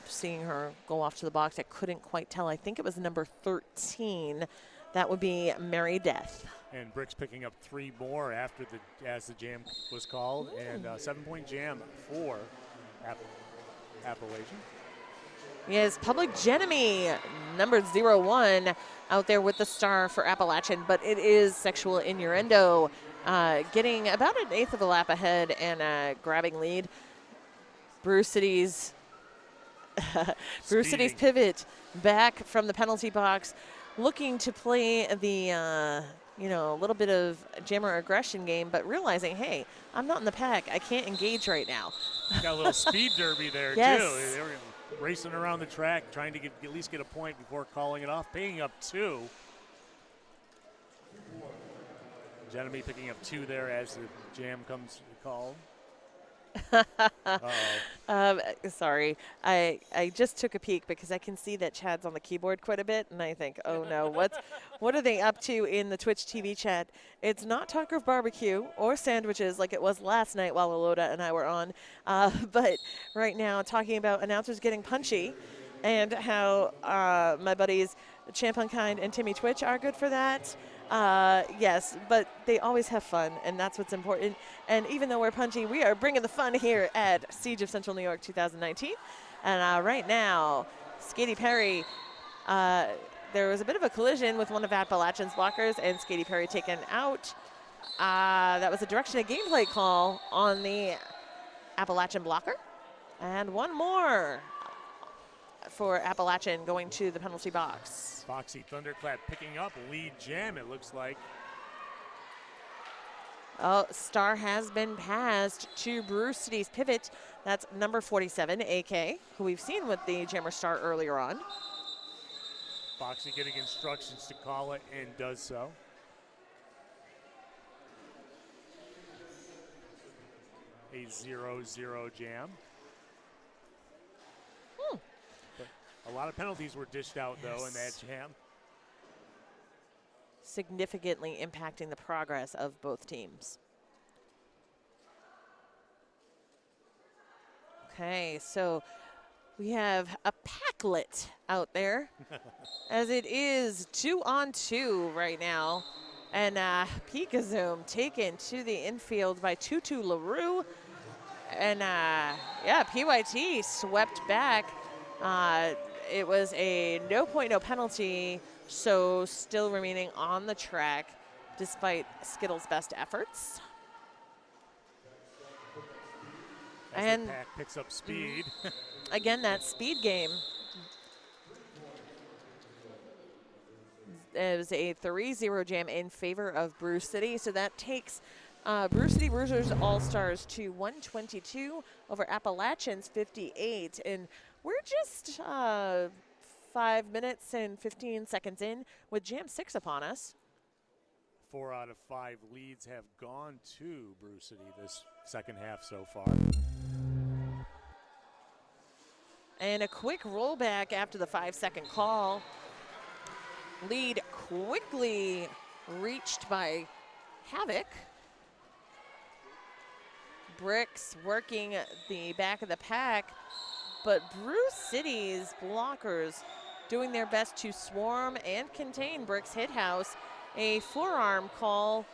seeing her go off to the box, I couldn't quite tell. I think it was number 13. That would be Mary Death. And Brick's picking up 3 more after as the jam was called. And 7-point jam for Appalachian. Yes, Public Enemy, number 01, out there with the Star for Appalachian, but it is Sexual Innuendo, getting about an eighth of a lap ahead and grabbing lead. Brewcity's pivot back from the penalty box, looking to play the a little bit of jammer aggression game, but realizing, hey, I'm not in the pack. I can't engage right now. Got a little speed derby there, yes. too. They were racing around the track, trying to at least get a point before calling it off, picking up 2. Jeremy picking up 2 there as the jam comes to call. Sorry, I just took a peek because I can see that Chad's on the keyboard quite a bit, and I think, oh no, what are they up to in the Twitch TV chat? It's not talk of barbecue or sandwiches like it was last night while Aloda and I were on, but right now talking about announcers getting punchy and how my buddies Champ Unkind and Timmy Twitch are good for that. Yes, but they always have fun, and that's what's important. And even though we're punchy, we are bringing the fun here at Siege of Central New York 2019. And right now, Skatey Perry, there was a bit of a collision with one of Appalachian's blockers, and Skatey Perry taken out. That was a direction of gameplay call on the Appalachian blocker. And one more for Appalachian going to the penalty box. Foxy Thunderclap picking up lead jam, it looks like. Oh, Star has been passed to Brewcity's pivot. That's number 47, AK, who we've seen with the Jammer Star earlier on. Foxy getting instructions to call it and does so. A 0-0 jam. A lot of penalties were dished out, though, in that jam. Significantly impacting the progress of both teams. Okay, so We have a Packlet out there as it is 2-on-2 right now. And Pikazoom taken to the infield by Tutu LaRue. And yeah, PYT swept back. It was a no point, no penalty, so still remaining on the track despite Skittles' best efforts. As And the pack picks up speed. again, that speed game. It was a 3-0 jam in favor of Brewcity, so that takes Brewcity Bruisers All-Stars to 122 over Appalachians 58. And we're just 5 minutes and 15 seconds in with Jam 6 upon us. 4 out of 5 leads have gone to Brewcity this second half so far. And a quick rollback after the 5-second call. Lead quickly reached by Havoc. Bricks working the back of the pack, but Brewcity's blockers doing their best to swarm and contain Bricks' hit house. A forearm call.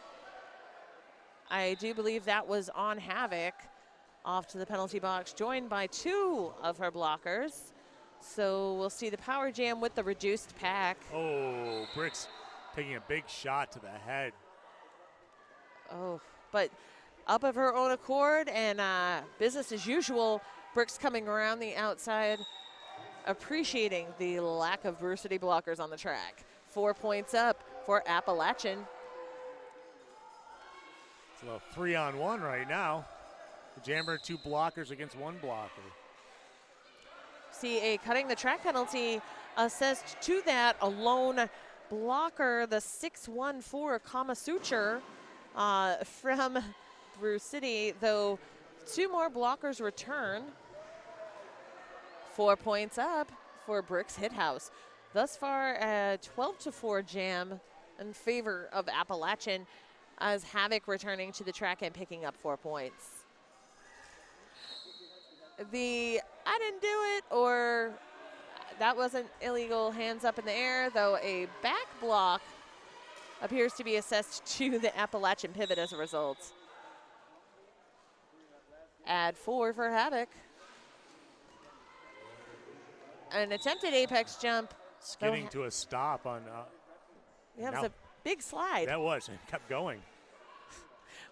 I do believe that was on Havoc. Off to the penalty box, joined by 2 of her blockers. So we'll see the power jam with the reduced pack. Oh, Bricks taking a big shot to the head. Oh, but up of her own accord and business as usual. Bricks coming around the outside, appreciating the lack of Brewcity blockers on the track. 4 points up for Appalachian. It's a 3-on-1 right now. The jammer, 2 blockers against 1 blocker. See a cutting the track penalty assessed to that, a lone blocker, the 614 Kamasucher from Brewcity, though 2 more blockers return. 4 points up for Bricks Hit House. Thus far, a 12-4 jam in favor of Appalachian, as Havoc returning to the track and picking up 4 points. The I didn't do it, or that wasn't illegal, hands up in the air, though a back block appears to be assessed to the Appalachian pivot as a result. Add 4 for Havoc. An attempted apex jump. Skidding to a stop on. Yeah, it was a big slide. That was. It kept going.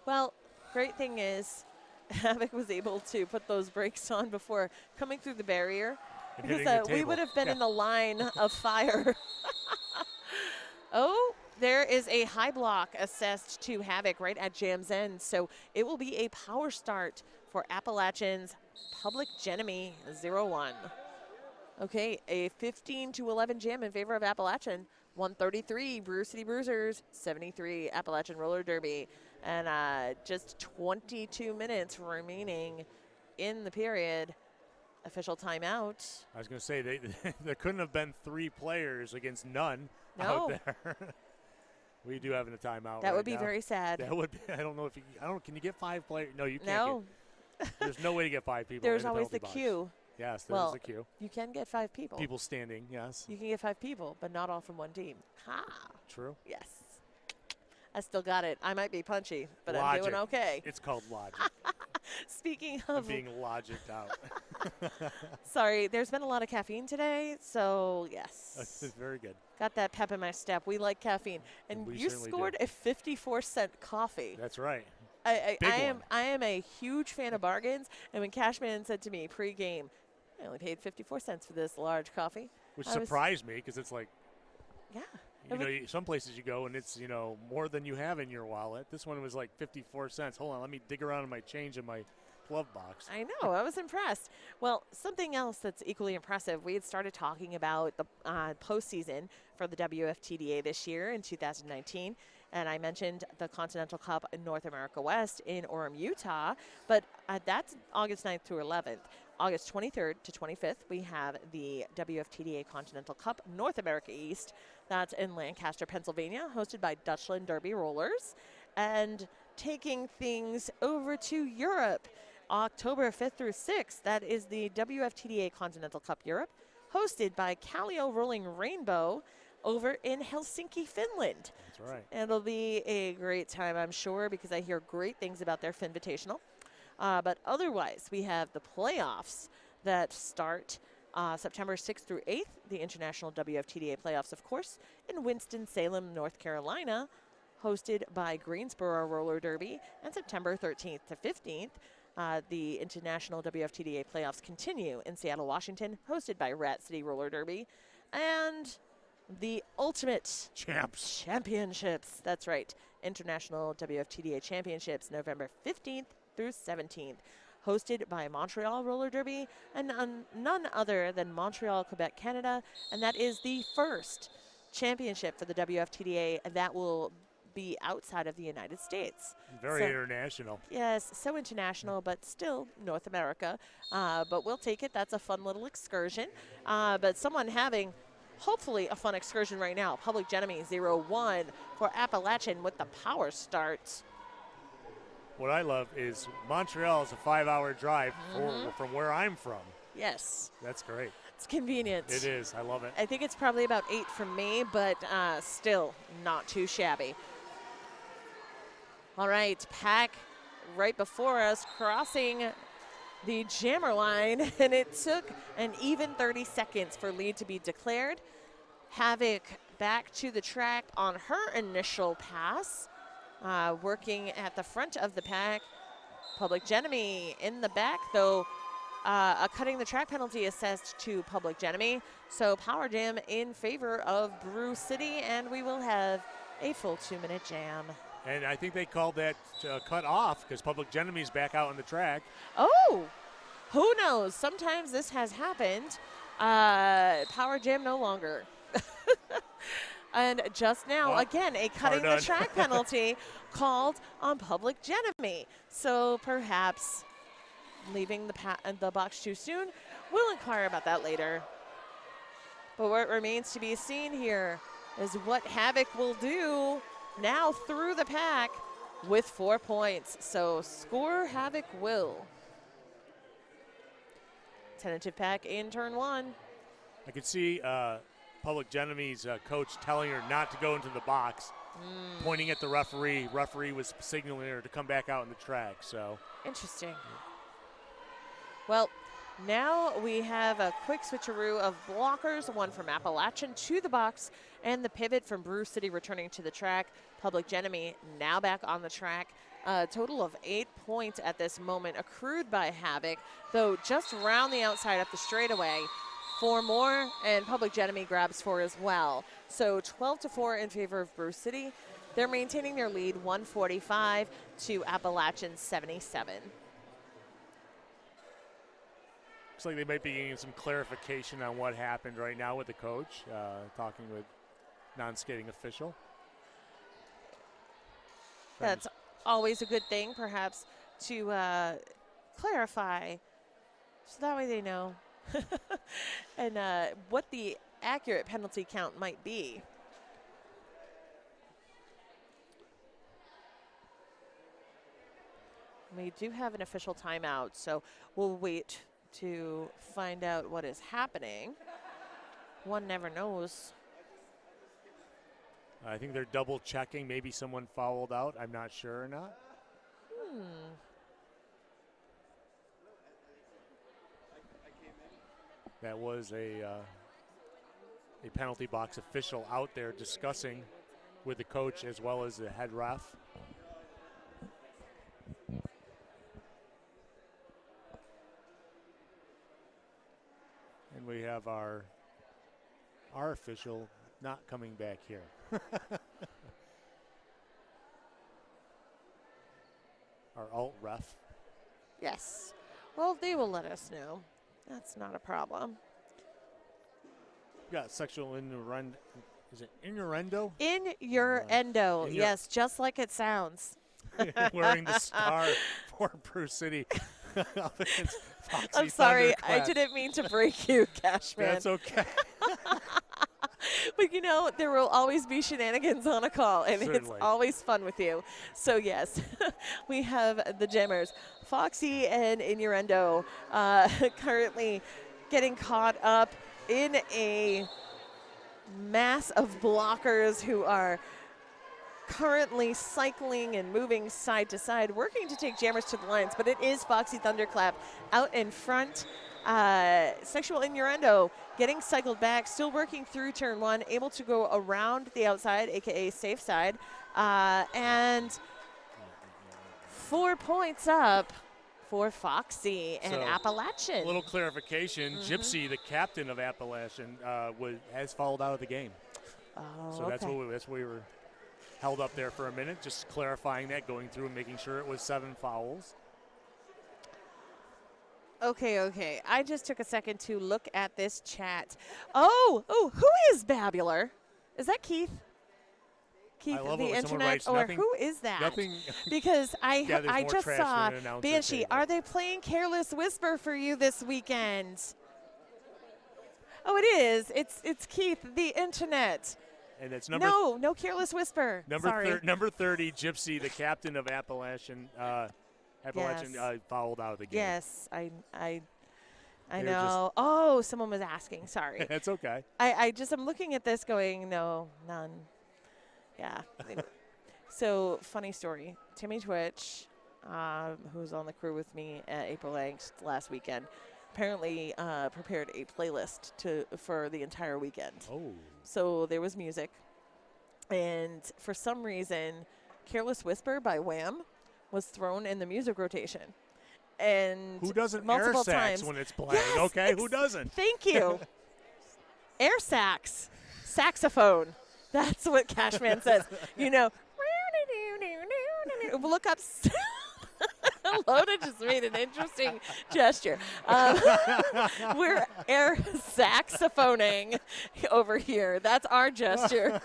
Well, great thing is Havoc was able to put those brakes on before coming through the barrier, And because we would have been in the line of fire. Oh, there is a high block assessed to Havoc right at Jam's end, so it will be a power start for Appalachian's Public Enemy 0-1. Okay, a 15-11 jam in favor of Appalachian. 133 Brewcity Bruisers, 73 Appalachian Roller Derby. And just 22 minutes remaining in the period. Official timeout. I was going to say, there couldn't have been 3 players against none No. out there. We do have a timeout. That right would be now. very sad. That would be, I don't know if you, can you get 5 players? No, you can't. No. There's no way to get 5 people. There's in the always the penalty box. queue. Yes, there's Well, the queue. You can get 5 people. People standing, yes. You can get 5 people, but not all from one team. Ha! True. Yes. I still got it. I might be punchy, but Logic. I'm doing okay. It's called logic. Speaking I'm of, being logicked out. sorry, there's been a lot of caffeine today, so yes. That's very good. Got that pep in my step. We like caffeine. And We you certainly scored do. a 54-cent coffee. That's right. I Big am one. I am a huge fan of bargains, and when Cashman said to me pre-game, I only paid 54 cents for this large coffee. Which I was- surprised me, because it's like, Yeah. you know, some places you go and it's, you know, more than you have in your wallet. This one was like 54 cents. Hold on, let me dig around in my change in my glove box. I know. I was impressed. Well, something else that's equally impressive, we had started talking about the postseason for the WFTDA this year in 2019. And I mentioned the Continental Cup in North America West in Orem, Utah. But that's August 9th through 11th. August 23rd to 25th, we have the WFTDA Continental Cup North America East. That's in Lancaster, Pennsylvania, hosted by Dutchland Derby Rollers. And taking things over to Europe, October 5th through 6th, that is the WFTDA Continental Cup Europe, hosted by Kallio Rolling Rainbow over in Helsinki, Finland. That's right. It'll be a great time, I'm sure, because I hear great things about their Finvitational. But otherwise, we have the playoffs that start September 6th through 8th, the International WFTDA playoffs, of course, in Winston-Salem, North Carolina, hosted by Greensboro Roller Derby, and September 13th to 15th. The International WFTDA playoffs continue in Seattle, Washington, hosted by Rat City Roller Derby. And the Ultimate Championships, that's right, International WFTDA Championships, November 15th through 17th, hosted by Montreal Roller Derby and none other than Montreal, Quebec, Canada. And that is the first championship for the WFTDA that will be outside of the United States. Very international. Yes, so international, but still North America. But we'll take it. That's a fun little excursion. But someone having hopefully a fun excursion right now. Public Enemy 0-1 for Appalachian with the power start. What I love is Montreal is a 5-hour drive from where I'm from. Yes. That's great. It's convenient. It is. I love it. I think it's probably about 8 from me, but still not too shabby. All right, pack right before us crossing the jammer line, and it took an even 30 seconds for lead to be declared. Havoc back to the track on her initial pass, working at the front of the pack. Public Enemy in the back, though. A cutting the track penalty assessed to Public Enemy. So Power Jam in favor of Brewcity, and we will have a full 2-minute jam. And I think they called that cut off because Public Enemy's back out on the track. Oh, who knows? Sometimes this has happened. Power Jam no longer. And just now, well, again, a cutting the track penalty called on Public Enemy. So perhaps leaving the box too soon. We'll inquire about that later. But what remains to be seen here is what Havoc will do now through the pack with 4 points. So score Havoc will. Tentative pack in turn 1. I could see Public Enemy's coach telling her not to go into the box, pointing at the referee. Referee was signaling her to come back out on the track. So interesting. Well, now we have a quick switcheroo of blockers, one from Appalachian to the box, and the pivot from Brewcity returning to the track. Public Enemy now back on the track. A total of 8 points at this moment accrued by Havoc, though just around the outside up the straightaway. 4 more, and Public Enemy grabs 4 as well. So 12-4 in favor of Brewcity. They're maintaining their lead, 145 to Appalachian 77. looks like they might be getting some clarification on what happened right now with the coach, talking with non-skating official. That's always a good thing, perhaps, to clarify, so that way they know and what the accurate penalty count might be. We do have an official timeout, so we'll wait to find out what is happening. One never knows. I think they're double checking. Maybe someone fouled out. I'm not sure or not. That was a penalty box official out there discussing with the coach as well as the head ref. And we have our official not coming back here. Our alt ref. Yes. Well, they will let us know. That's not a problem. We got sexual innuendo. Is it innuendo? Innuendo. Yes, just like it sounds. Wearing the star for Brewcity. I'm sorry, I didn't mean to break you, Cashman. That's okay. But you know, there will always be shenanigans on a call, and it's Certainly. always fun with you. So yes, we have the Jammers, Foxy and Innuendo, currently getting caught up in a mass of blockers who are currently cycling and moving side to side, working to take Jammers to the lines, but it is Foxy Thunderclap out in front. Sexual Innuendo getting cycled back, still working through turn one, able to go around the outside, aka safe side, and 4 points up for Foxy and So, Appalachian. A little clarification: Gypsy, the captain of Appalachian, has fouled out of the game. Oh, So okay. that's what we were held up there for a minute, just clarifying that, going through and making sure it was 7 fouls. Okay. I just took a second to look at this chat. Oh, who is Babular? Is that Keith? Keith, I love the it when someone internet, writes or nothing- who is that? Nothing. Because Yeah, there's I more just trash saw than an announcer Banshee. table. Are they playing Careless Whisper for you this weekend? Oh, it is. It's Keith, the internet. And it's number No Careless Whisper. Sorry. number 30, Gypsy, the captain of Appalachian. Appalachian Yes. fouled out of the game. Yes, I They're know. Oh, someone was asking. Sorry. It's okay. I'm looking at this going, no, none. Yeah. So, funny story. Timmy Twitch, who's on the crew with me at April Angst last weekend, apparently prepared a playlist for the entire weekend. Oh. So there was music. And for some reason, Careless Whisper by Wham was thrown in the music rotation. And Who doesn't multiple air sax times. when it's playing? Yes, Okay, who doesn't? Thank you. Air sax, saxophone. That's what Cashman says. You know, look up. Loda just made an interesting gesture. We're air saxophoning over here. That's our gesture.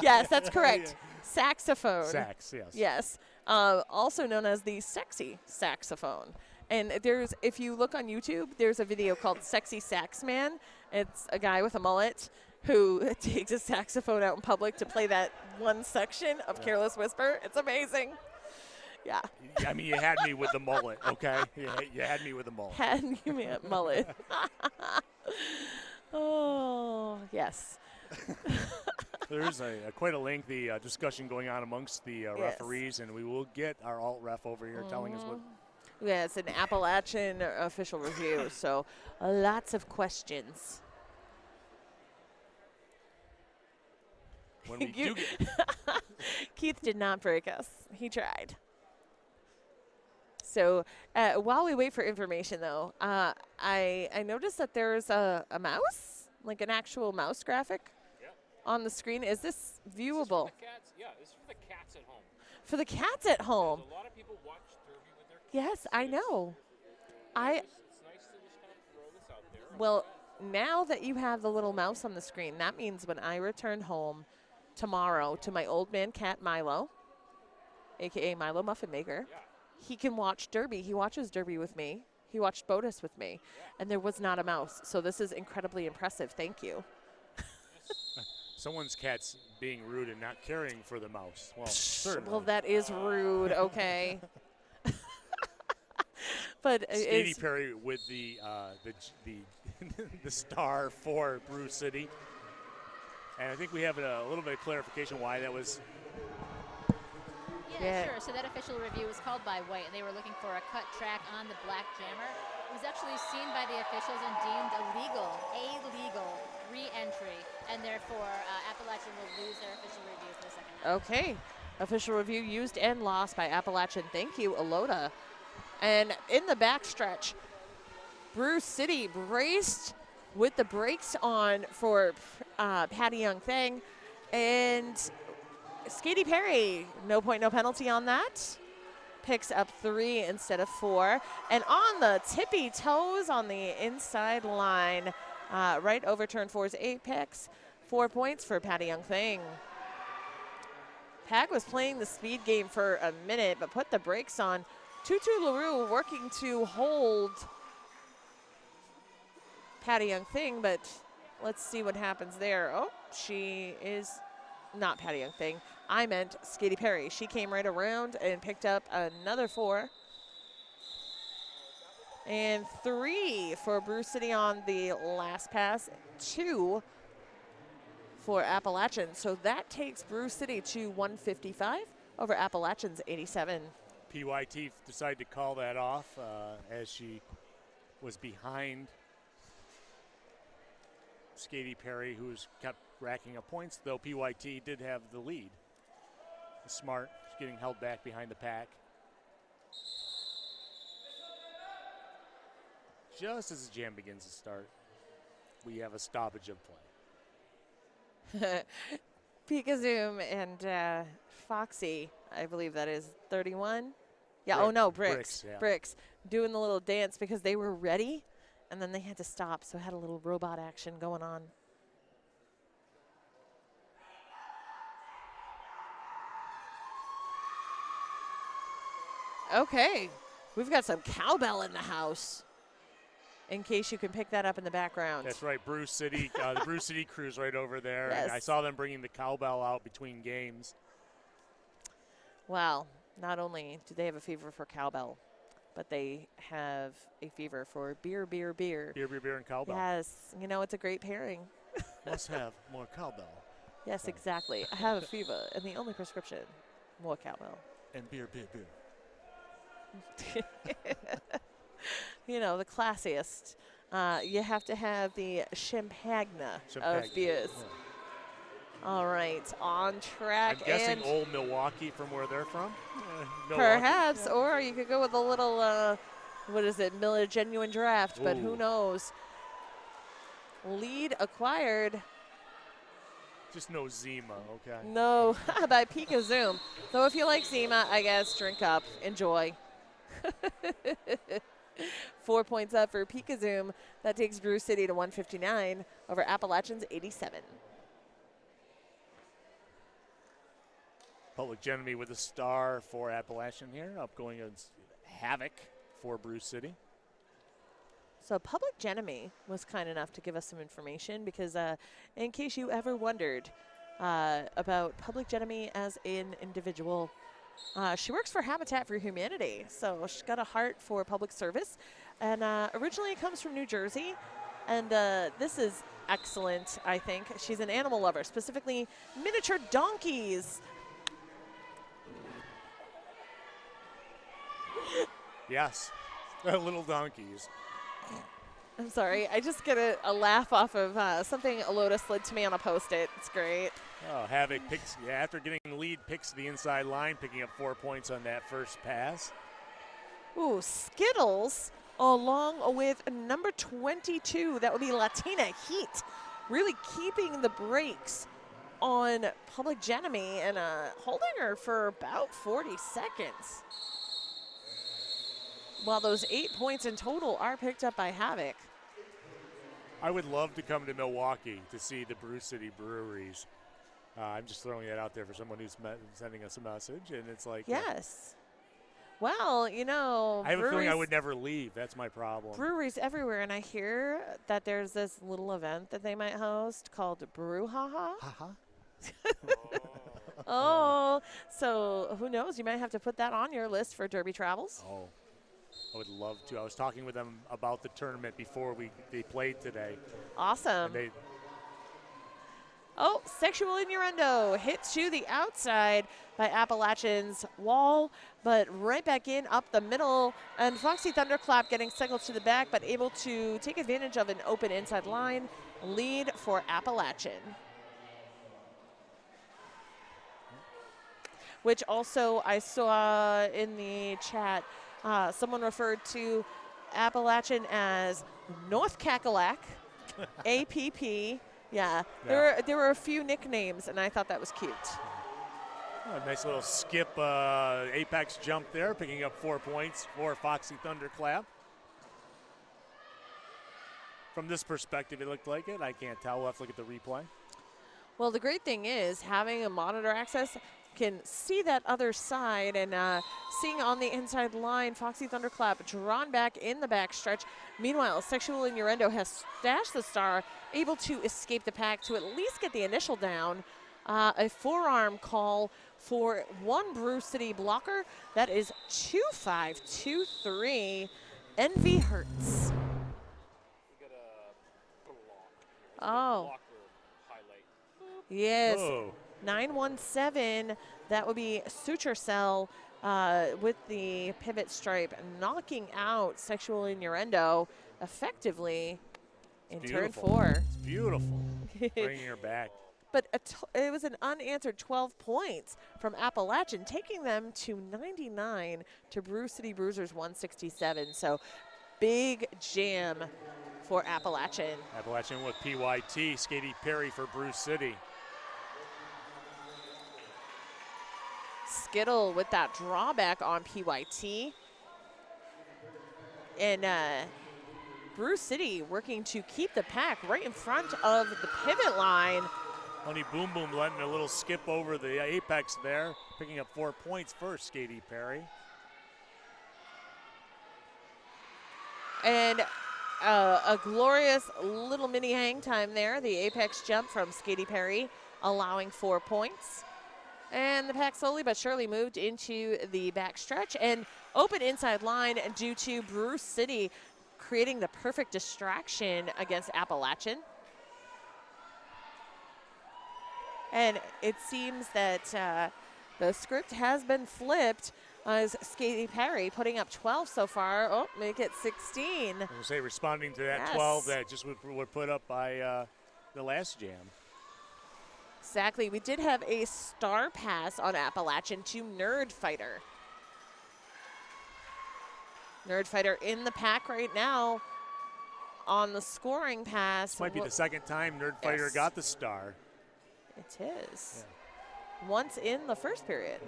Yes, that's correct. Saxophone. Sax, yes. Yes. Also known as the sexy saxophone. And if you look on YouTube, there's a video called Sexy Sax Man. It's a guy with a mullet who takes a saxophone out in public to play that one section of Careless Whisper. It's amazing. Yeah. I mean, you had me with the mullet, okay? You had me with the mullet. Had me at mullet. Oh, yes. There's quite a lengthy discussion going on amongst the Yes. referees, and we will get our alt ref over here telling us what. Yeah, it's an Appalachian official review, so lots of questions. When we do get. Keith did not break us. He tried. So while we wait for information, though, I noticed that there's a mouse, like an actual mouse graphic on the screen. Is this viewable? This is for the cats at home. For the cats at home. A lot of people watch Derby with their cats. Yes, I know. It's nice to just kind of throw this out there. Well, now that you have the little mouse on the screen, that means when I return home tomorrow to my old man cat Milo, a.k.a. Milo Muffin Maker, he can watch Derby. He watches Derby with me. He watched BOTUS with me. And there was not a mouse. So this is incredibly impressive. Thank you. Someone's cat's being rude and not caring for the mouse. Well, certainly. Well, that is rude, okay? But Katy Perry with the the star for Brewcity. And I think we have a little bit of clarification why that was. Yeah. Sure. So that official review was called by White, and they were looking for a cut track on the Black Jammer. It was actually seen by the officials and deemed illegal re-entry, and therefore Appalachian will lose their official review for the second half. Okay. Official review used and lost by Appalachian. Thank you, Alota. And in the backstretch, Brewcity braced with the brakes on for Patty Young Thang. And Katy Perry, no point, no penalty on that. Picks up 3 instead of 4. And on the tippy toes on the inside line, right over turn 4's apex. 4 points for Patty Young Thang. Pag was playing the speed game for a minute, but put the brakes on. Tutu LaRue working to hold Patty Young Thing, but let's see what happens there. Oh, she is not Patty Young Thing. I meant Katy Perry. She came right around and picked up another 4. And 3 for Brewcity on the last pass. 2 for Appalachian. So that takes Brewcity to 155 over Appalachian's 87. PYT decided to call that off as she was behind Katy Perry, who's kept racking up points, though PYT did have the lead. Smart, getting held back behind the pack. Just as the jam begins to start, we have a stoppage of play. Pikazoom and Foxy, I believe that is 31. Yeah, Brick- oh no, Bricks. Bricks, yeah. Bricks doing the little dance because they were ready and then they had to stop, so it had a little robot action going on. Okay, we've got some cowbell in the house. In case you can pick that up in the background. That's right, Brewcity, the Brewcity crew's right over there. Yes. And I saw them bringing the cowbell out between games. Well, not only do they have a fever for cowbell, but they have a fever for beer. Beer, and cowbell. Yes, you know, it's a great pairing. Must have more cowbell. Yes, exactly. I have a fever, and the only prescription, more cowbell. And beer. You know, the classiest. You have to have the champagne of beers. Yeah. All right, on track. I'm guessing and old Milwaukee from where they're from. Milwaukee. perhaps, Yeah. or you could go with a little, what is it, Miller Genuine Draft, but who Ooh. knows. Lead acquired. Just no Zima, okay. No, by Pika Zoom. So if you like Zima, I guess drink up, enjoy. 4 points up for Pika Zoom. That takes Brewcity to 159 over Appalachian's 87. Public Enemy with a star for Appalachian here, up going against Havoc for Brewcity. So Public Enemy was kind enough to give us some information because in case you ever wondered about Public Enemy as an individual, she works for Habitat for Humanity, so she's got a heart for public service, and originally comes from New Jersey, and this is excellent, I think. She's an animal lover, specifically miniature donkeys. Yes, little donkeys. I'm sorry, I just get a laugh off of something Alota slid to me on a Post-it. It's great. Oh, Havoc picks, after getting the lead, picks the inside line, picking up 4 points on that first pass. Ooh, Skittles along with number 22. That would be Latina Heat. Really keeping the brakes on Public Enemy and holding her for about 40 seconds. While those 8 points in total are picked up by Havoc. I would love to come to Milwaukee to see the Brewcity breweries. I'm just throwing that out there for someone who's sending us a message, and it's like, Yes. Well, you know, I have a feeling I breweries- would never leave. That's my problem. breweries everywhere, and I hear that there's this little event that they might host called Brew Haha. Oh, so who knows? You might have to put that on your list for Derby travels. Oh, I would love to. I was talking with them about the tournament before they played today. Awesome. And they, Oh, sexual innuendo hit to the outside by Appalachian's wall, but right back in up the middle. And Foxy Thunderclap getting cycled to the back, but able to take advantage of an open inside line. Lead for Appalachian. Which also I saw in the chat, someone referred to Appalachian as North Cackalack, APP. Yeah, there were a few nicknames, and I thought that was cute. oh, nice little skip apex jump there, picking up 4 points for Foxy Thunderclap. From this perspective, it looked like it. I can't tell. We'll have to look at the replay. Well, the great thing is having a monitor access, can see that other side, and seeing on the inside line, Foxy Thunderclap drawn back in the backstretch. Meanwhile, Sexual Innuendo has stashed the star, able to escape the pack to at least get the initial down. A forearm call for one Brewcity blocker. That is 2-5-2-3. Envy Hurts. We got a block here. Oh. Blocker highlight. Yes. Whoa. 917. That would be Suture Cell with the pivot stripe, knocking out Sexual Innuendo effectively in turn Beautiful. 4. It's beautiful. Bringing her back. But it was an unanswered 12 points from Appalachian, taking them to 99 to Brewcity Bruisers 167. So big jam for Appalachian. Appalachian with PYT. Katy Perry for Brewcity. Skittle with that drawback on PYT. And Brewcity working to keep the pack right in front of the pivot line. Honey Boom Boom letting a little skip over the apex there, picking up 4 points first, Katy Perry. And a glorious little mini hang time there. The apex jump from Katy Perry, allowing 4 points. And the pack slowly but surely moved into the backstretch and open inside line due to Brewcity creating the perfect distraction against Appalachian. And it seems that the script has been flipped as Katy Perry putting up 12 so far. Oh, make it 16. I would say responding to that Yes. 12 that just were put up by the last jam. Exactly. We did have a star pass on Appalachian to Nerd Fighter. Nerd Fighter in the pack right now on the scoring pass. This might be the second time Nerd Fighter Yes. got the star. It is. Once in the first period.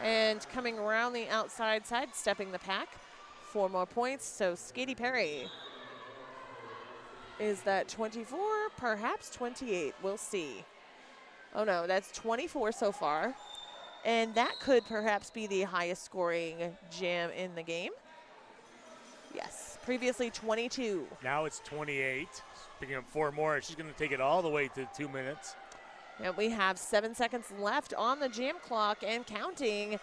And coming around the outside, sidestepping the pack. 4 more points. So Katy Perry is that 24, perhaps 28. We'll see. Oh no, that's 24 so far. And that could perhaps be the highest scoring jam in the game. Yes, previously 22. Now it's 28. Picking up 4 more. She's going to take it all the way to 2 minutes. And we have 7 seconds left on the jam clock and counting.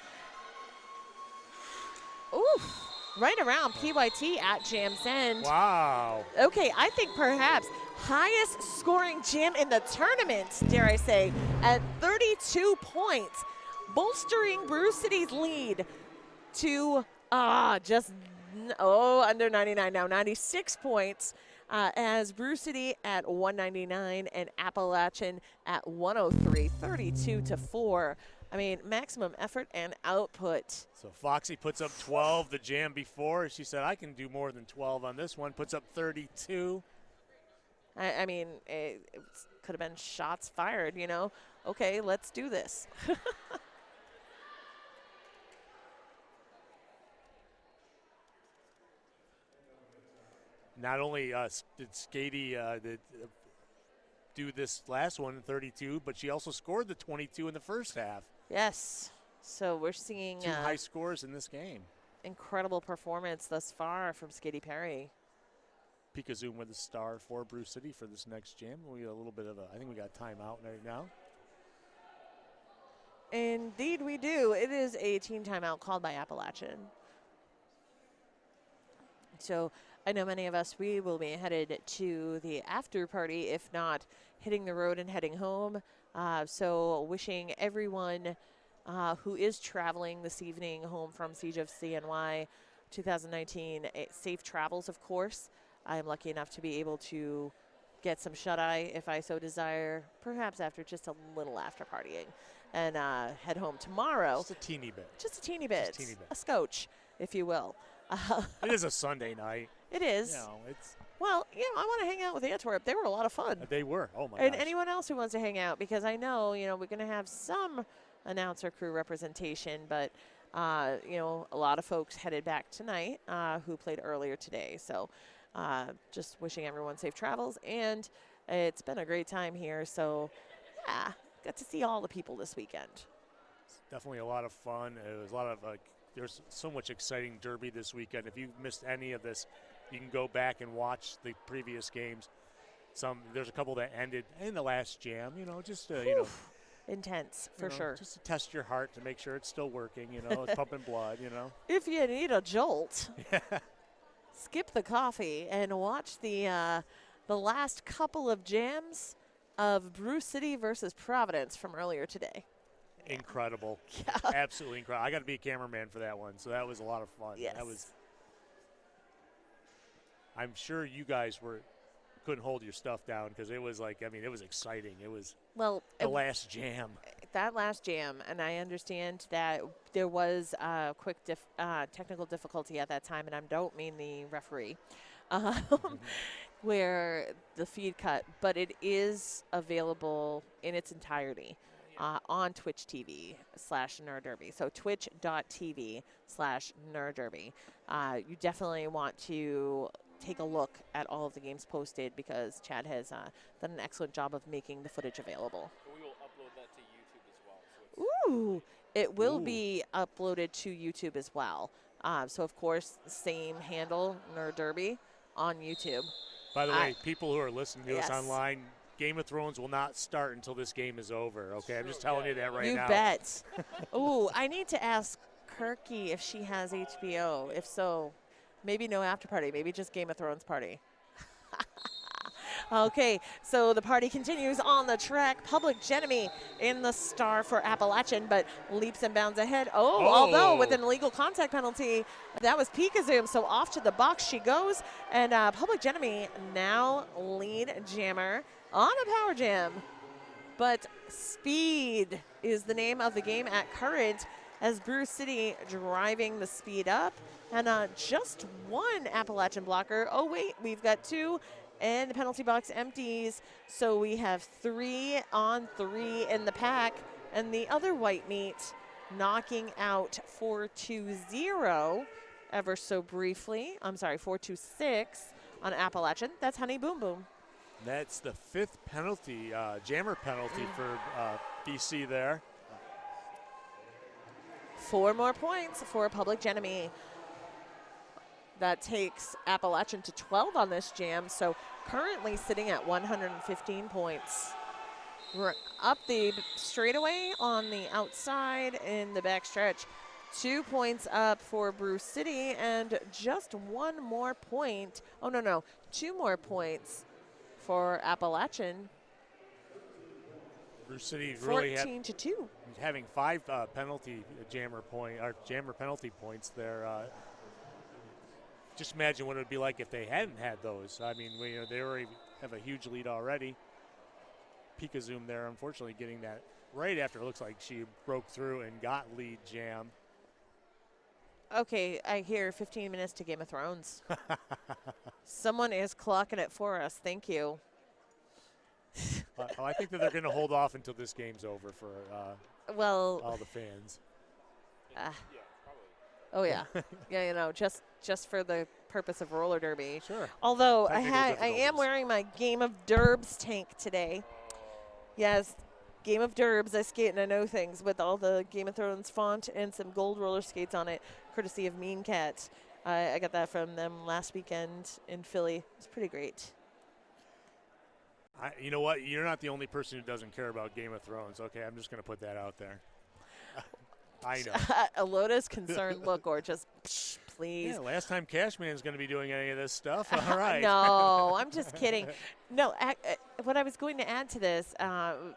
Ooh, right around PYT at jam's end. Wow. Okay, I think perhaps highest scoring jam in the tournament, dare I say, at 32 points, bolstering Brewcity's lead to under 99 now, 96 points. As Brewcity at 199 and Appalachian at 103, 32-4. I mean, maximum effort and output. So Foxy puts up 12 the jam before. She said, I can do more than 12 on this one. Puts up 32. I mean, it could have been shots fired, you know. Okay, let's do this. Not only did Katy do this last one in 32, but she also scored the 22 in the first half. Yes. So we're seeing 2 high scores in this game. incredible performance thus far from Katy Perry. Pikazoom with a star for Brewcity for this next jam. We got a little bit of I think we got timeout right now. Indeed we do. It is a team timeout called by Appalachian. So I know many of us, we will be headed to the after party, if not hitting the road and heading home. So wishing everyone who is traveling this evening home from Siege of CNY 2019 safe travels, of course. I'm lucky enough to be able to get some shut-eye if I so desire, perhaps after just a little after partying, and head home tomorrow. Just a teeny bit. Just a teeny bit. Just a teeny bit. A scotch, if you will. It is a Sunday night. It is. You know, it's Well, you know, I want to hang out with Antwerp. They were a lot of fun. they were. Oh my And gosh. anyone else who wants to hang out, because I know, you know, we're going to have some announcer crew representation, but, you know, a lot of folks headed back tonight who played earlier today. So just wishing everyone safe travels. And it's been a great time here. So, yeah, got to see all the people this weekend. Definitely a lot of fun. It was a lot of there's so much exciting Derby this weekend. If you missed any of this, you can go back and watch the previous games. There's a couple that ended in the last jam. Just Intense for sure. Just to test your heart to make sure it's still working. It's pumping blood. If you need a jolt, skip the coffee and watch the last couple of jams of Brewcity versus Providence from earlier today. Incredible. Yeah. Absolutely incredible. I got to be a cameraman for that one, so that was a lot of fun. Yes. I'm sure you guys couldn't hold your stuff down because it was it was exciting. It was the last jam. That last jam, and I understand that there was a quick technical difficulty at that time, and I don't mean the referee, where the feed cut, but it is available in its entirety on Twitch TV/NerdDerby. So twitch.tv/NerdDerby. You definitely want to take a look at all of the games posted because Chad has done an excellent job of making the footage available. We will upload that to YouTube as well. So Ooh, it will be uploaded to YouTube as well. So, of course, same handle, Nerd Derby, on YouTube. By the way, people who are listening to us Yes. online, Game of Thrones will not start until this game is over, okay? I'm just telling you that right You now. bet. Ooh, I need to ask Kirky if she has HBO. If so, maybe no after party, maybe just Game of Thrones party. Okay, so the party continues on the track. Public Enemy in the star for Appalachian, but leaps and bounds ahead. Although with an illegal contact penalty, that was Pikazoom, so off to the box she goes. And Public Enemy now lead jammer on a power jam. But speed is the name of the game at current as Brewcity driving the speed up. And just one Appalachian blocker. Oh, wait, we've got two. And the penalty box empties. So we have 3-on-3 in the pack. And the other white meat knocking out 4-2-0 ever so briefly. I'm sorry, 4-2-6 on Appalachian. That's Honey Boom Boom. That's the fifth penalty, jammer penalty for BC there. 4 more points for Public Enemy. That takes Appalachian to 12 on this jam, so currently sitting at 115 points. We're up the straightaway on the outside in the backstretch. 2 points up for Brewcity and just 1 more point. Oh, no. 2 more points for Appalachian. Brewcity really 14-2. having 5 penalty jammer penalty points there. Just imagine what it would be like if they hadn't had those. I mean, they already have a huge lead already. Pikazoom there, unfortunately, getting that right after it looks like she broke through and got lead jam. Okay, I hear 15 minutes to Game of Thrones. Someone is clocking it for us. Thank you. I think that they're going to hold off until this game's over for all the fans. Oh yeah, yeah. Just for the purpose of roller derby. Sure. Although I Technical am difficulties. wearing my Game of Derbs tank today. Yes, Game of Derbs. I skate and I know things with all the Game of Thrones font and some gold roller skates on it, courtesy of Mean Cat. I got that from them last weekend in Philly. It's pretty great. You know what? You're not the only person who doesn't care about Game of Thrones. Okay, I'm just going to put that out there. I know. Aloda's concerned look, or just please. Yeah, last time Cashman's going to be doing any of this stuff. All right. No, I'm just kidding. No, what I was going to add to this, all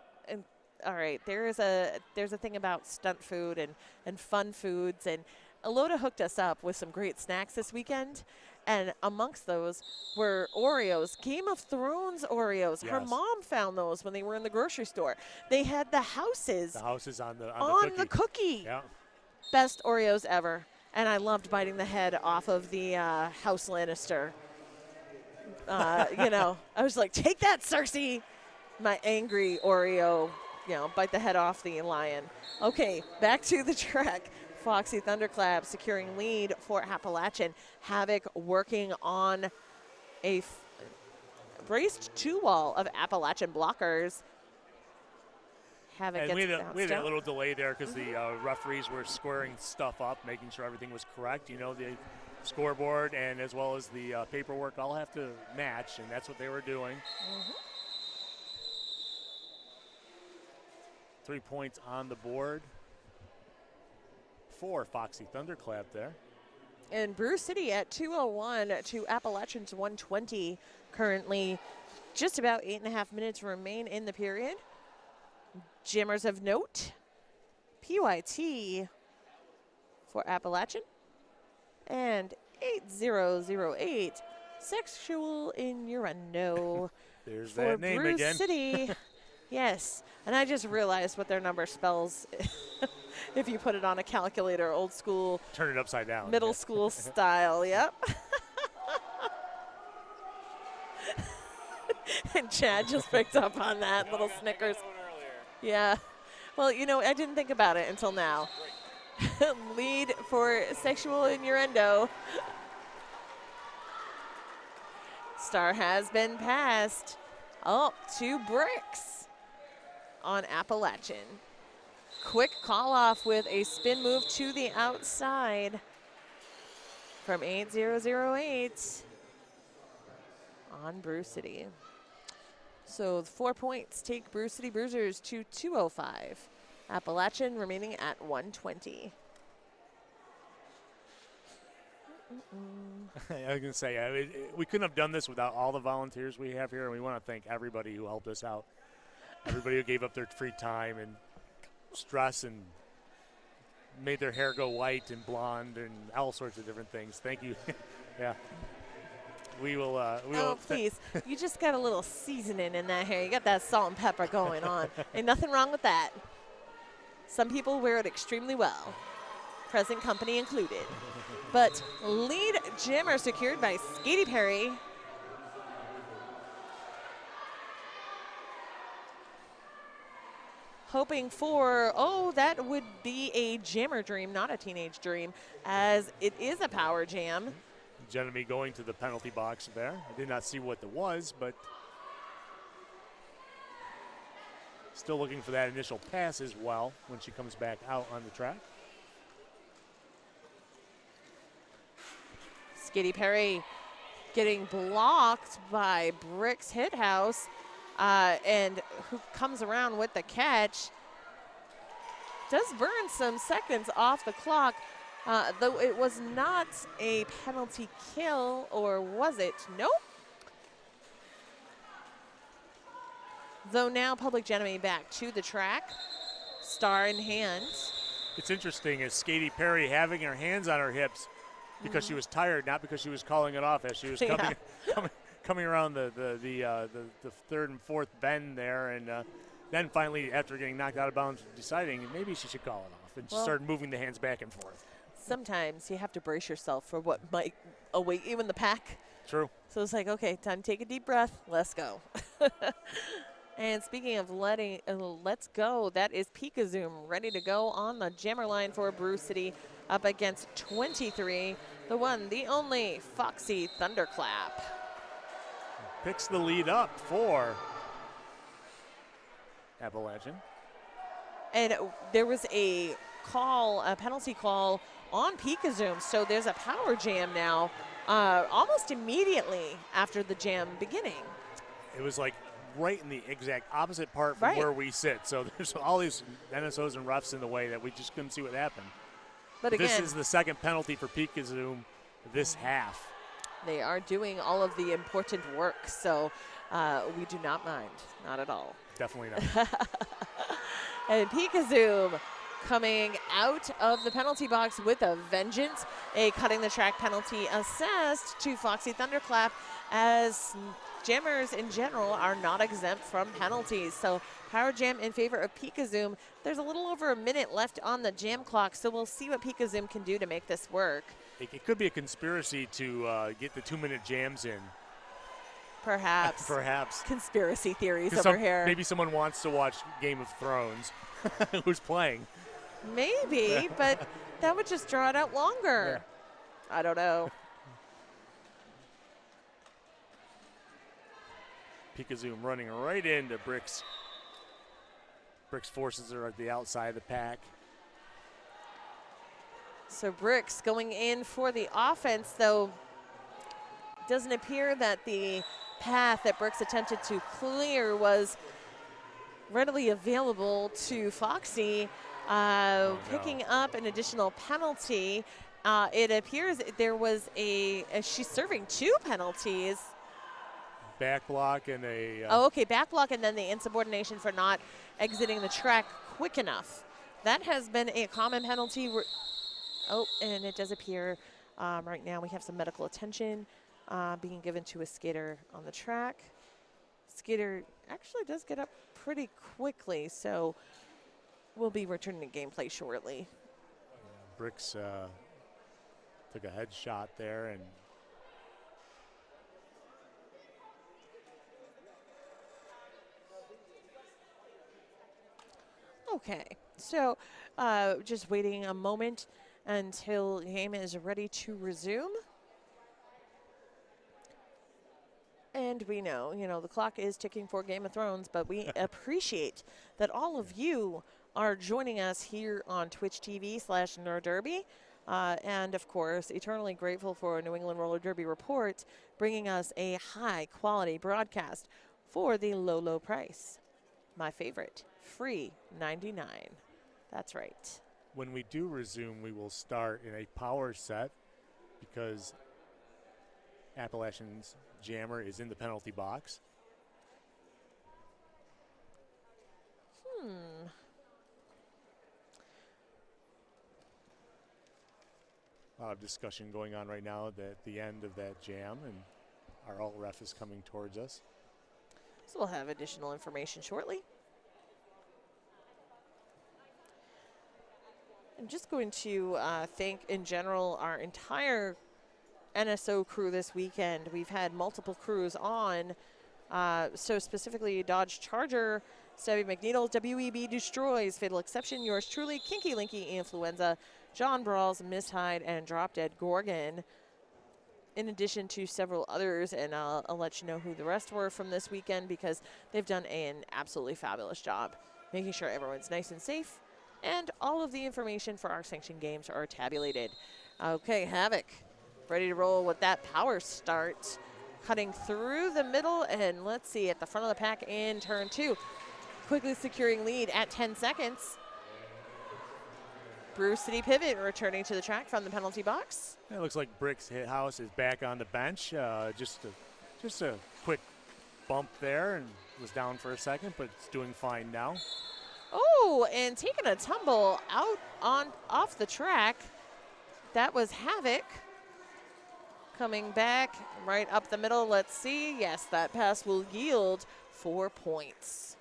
right, there's a thing about stunt food and fun foods, and Aloda hooked us up with some great snacks this weekend, and amongst those were Oreos, Game of Thrones Oreos. Her Yes. mom found those when they were in the grocery store. They had the houses The house is on the the cookie. Yeah. Best Oreos ever. And I loved biting the head off of the House Lannister. I was like, take that, Cersei. My angry Oreo, bite the head off the lion. Okay, back to the track. Foxy Thunderclap securing lead for Appalachian. Havoc working on a braced 2-wall of Appalachian blockers. Havoc And gets we had bounced that out. little delay there because the referees were squaring stuff up, making sure everything was correct. You know, the scoreboard and as well as the paperwork all have to match, and that's what they were doing. 3 points on the board for Foxy Thunderclap there. And Brewcity at 201 to Appalachian's 120 currently. Just about 8.5 minutes remain in the period. Jammers of note, PYT for Appalachian, and 8008, sexual innuendo There's for that name again. Brewcity. Yes, and I just realized what their number spells if you put it on a calculator, old school, Turn it upside down. middle Yeah. school style, yep. And Chad just picked up on that little Snickers. Yeah. Well, you know, I didn't think about it until now. Lead for sexual innuendo. Star has been passed. Oh, 2 bricks on Appalachian. Quick call off with a spin move to the outside from 8008 on Brewcity. So 4 points take Brewcity Bruisers to 205. Appalachian remaining at 120. I was going to say, we couldn't have done this without all the volunteers we have here, and we want to thank everybody who helped us out. Everybody who gave up their free time and stress and made their hair go white and blonde and all sorts of different things. Thank you. Yeah. We will. Oh, please. You just got a little seasoning in that hair. You got that salt and pepper going on. Ain't nothing wrong with that. Some people wear it extremely well, present company included. But lead jammer secured by Skaty Perry. Hoping for, oh, that would be a jammer dream, not a teenage dream, as it is a power jam. Genevieve going to the penalty box there. I did not see what it was, but still looking for that initial pass as well when she comes back out on the track. Skaty Perry getting blocked by Bricks Hithouse, and who comes around with the catch. Does burn some seconds off the clock. Though it was not a penalty kill, or was it? Nope. Though now Public Enemy back to the track, star in hand. It's interesting is Skaty Perry having her hands on her hips because she was tired, not because she was calling it off as she was coming around the third and fourth bend there, and then finally after getting knocked out of bounds, deciding maybe she should call it off, and she started moving the hands back and forth. Sometimes you have to brace yourself for what might await you in the pack. True. So it's like, okay, time to take a deep breath. Let's go. And speaking of let's go, that is Pikazoom ready to go on the jammer line for Brewcity up against 23, the one, the only Foxy Thunderclap. Picks the lead up for Appalachian. And there was a penalty call on Pikazoom, so there's a power jam now almost immediately after the jam beginning. It was like right in the exact opposite part from where we sit. So there's all these NSOs and refs in the way that we just couldn't see what happened. But again, this is the second penalty for Pikazoom this half. They are doing all of the important work, so we do not mind, not at all. Definitely not. And Pikazoom coming out of the penalty box with a vengeance. A cutting the track penalty assessed to Foxy Thunderclap, as jammers in general are not exempt from penalties. So power jam in favor of Pikazoom. There's a little over a minute left on the jam clock, so we'll see what Pikazoom can do to make this work. It could be a conspiracy to get the 2-minute jams in. Perhaps. Perhaps. Conspiracy theories over here. Maybe someone wants to watch Game of Thrones. Who's playing? Maybe, but that would just draw it out longer. Yeah. I don't know. Pikazoom running right into Bricks Bricks forces her at the outside of the pack. So Bricks going in for the offense, though. Doesn't appear that the path that Bricks attempted to clear was readily available to Foxy, picking up an additional penalty. It appears there was she's serving 2 penalties. Back block and a. Back block and then the insubordination for not exiting the track quick enough. That has been a common penalty. And it does appear right now we have some medical attention being given to a skater on the track. Skater actually does get up pretty quickly, so we'll be returning to gameplay shortly. Bricks took a head shot there, and okay, so just waiting a moment until the game is ready to resume. And we know, the clock is ticking for Game of Thrones, but we appreciate that all of you are joining us here on Twitch TV/NerdDerby. And of course, eternally grateful for New England Roller Derby Report, bringing us a high quality broadcast for the low, low price. My favorite, free $99. That's right. When we do resume, we will start in a power set because Appalachian's jammer is in the penalty box. A lot of discussion going on right now at the end of that jam, and our alt ref is coming towards us. So we'll have additional information shortly. I'm just going to thank, in general, our entire NSO crew this weekend. We've had multiple crews on, so specifically Dodge Charger, Stevie McNeedles, WEB Destroys, Fatal Exception, yours truly, Kinky Linky Influenza, John Brawls, Miss Hyde, and Drop Dead Gorgon, in addition to several others, and I'll let you know who the rest were from this weekend because they've done an absolutely fabulous job making sure everyone's nice and safe, and all of the information for our sanctioned games are tabulated. Okay, Havoc, ready to roll with that power start, cutting through the middle, and let's see, at the front of the pack in turn 2. Quickly securing lead at 10 seconds. Brewcity pivot returning to the track from the penalty box. It looks like Bricks Hit House is back on the bench. Just a quick bump there and was down for a second, but it's doing fine now. Oh, and taking a tumble out off the track. That was Havoc. Coming back right up the middle. Let's see. Yes, that pass will yield 4 points.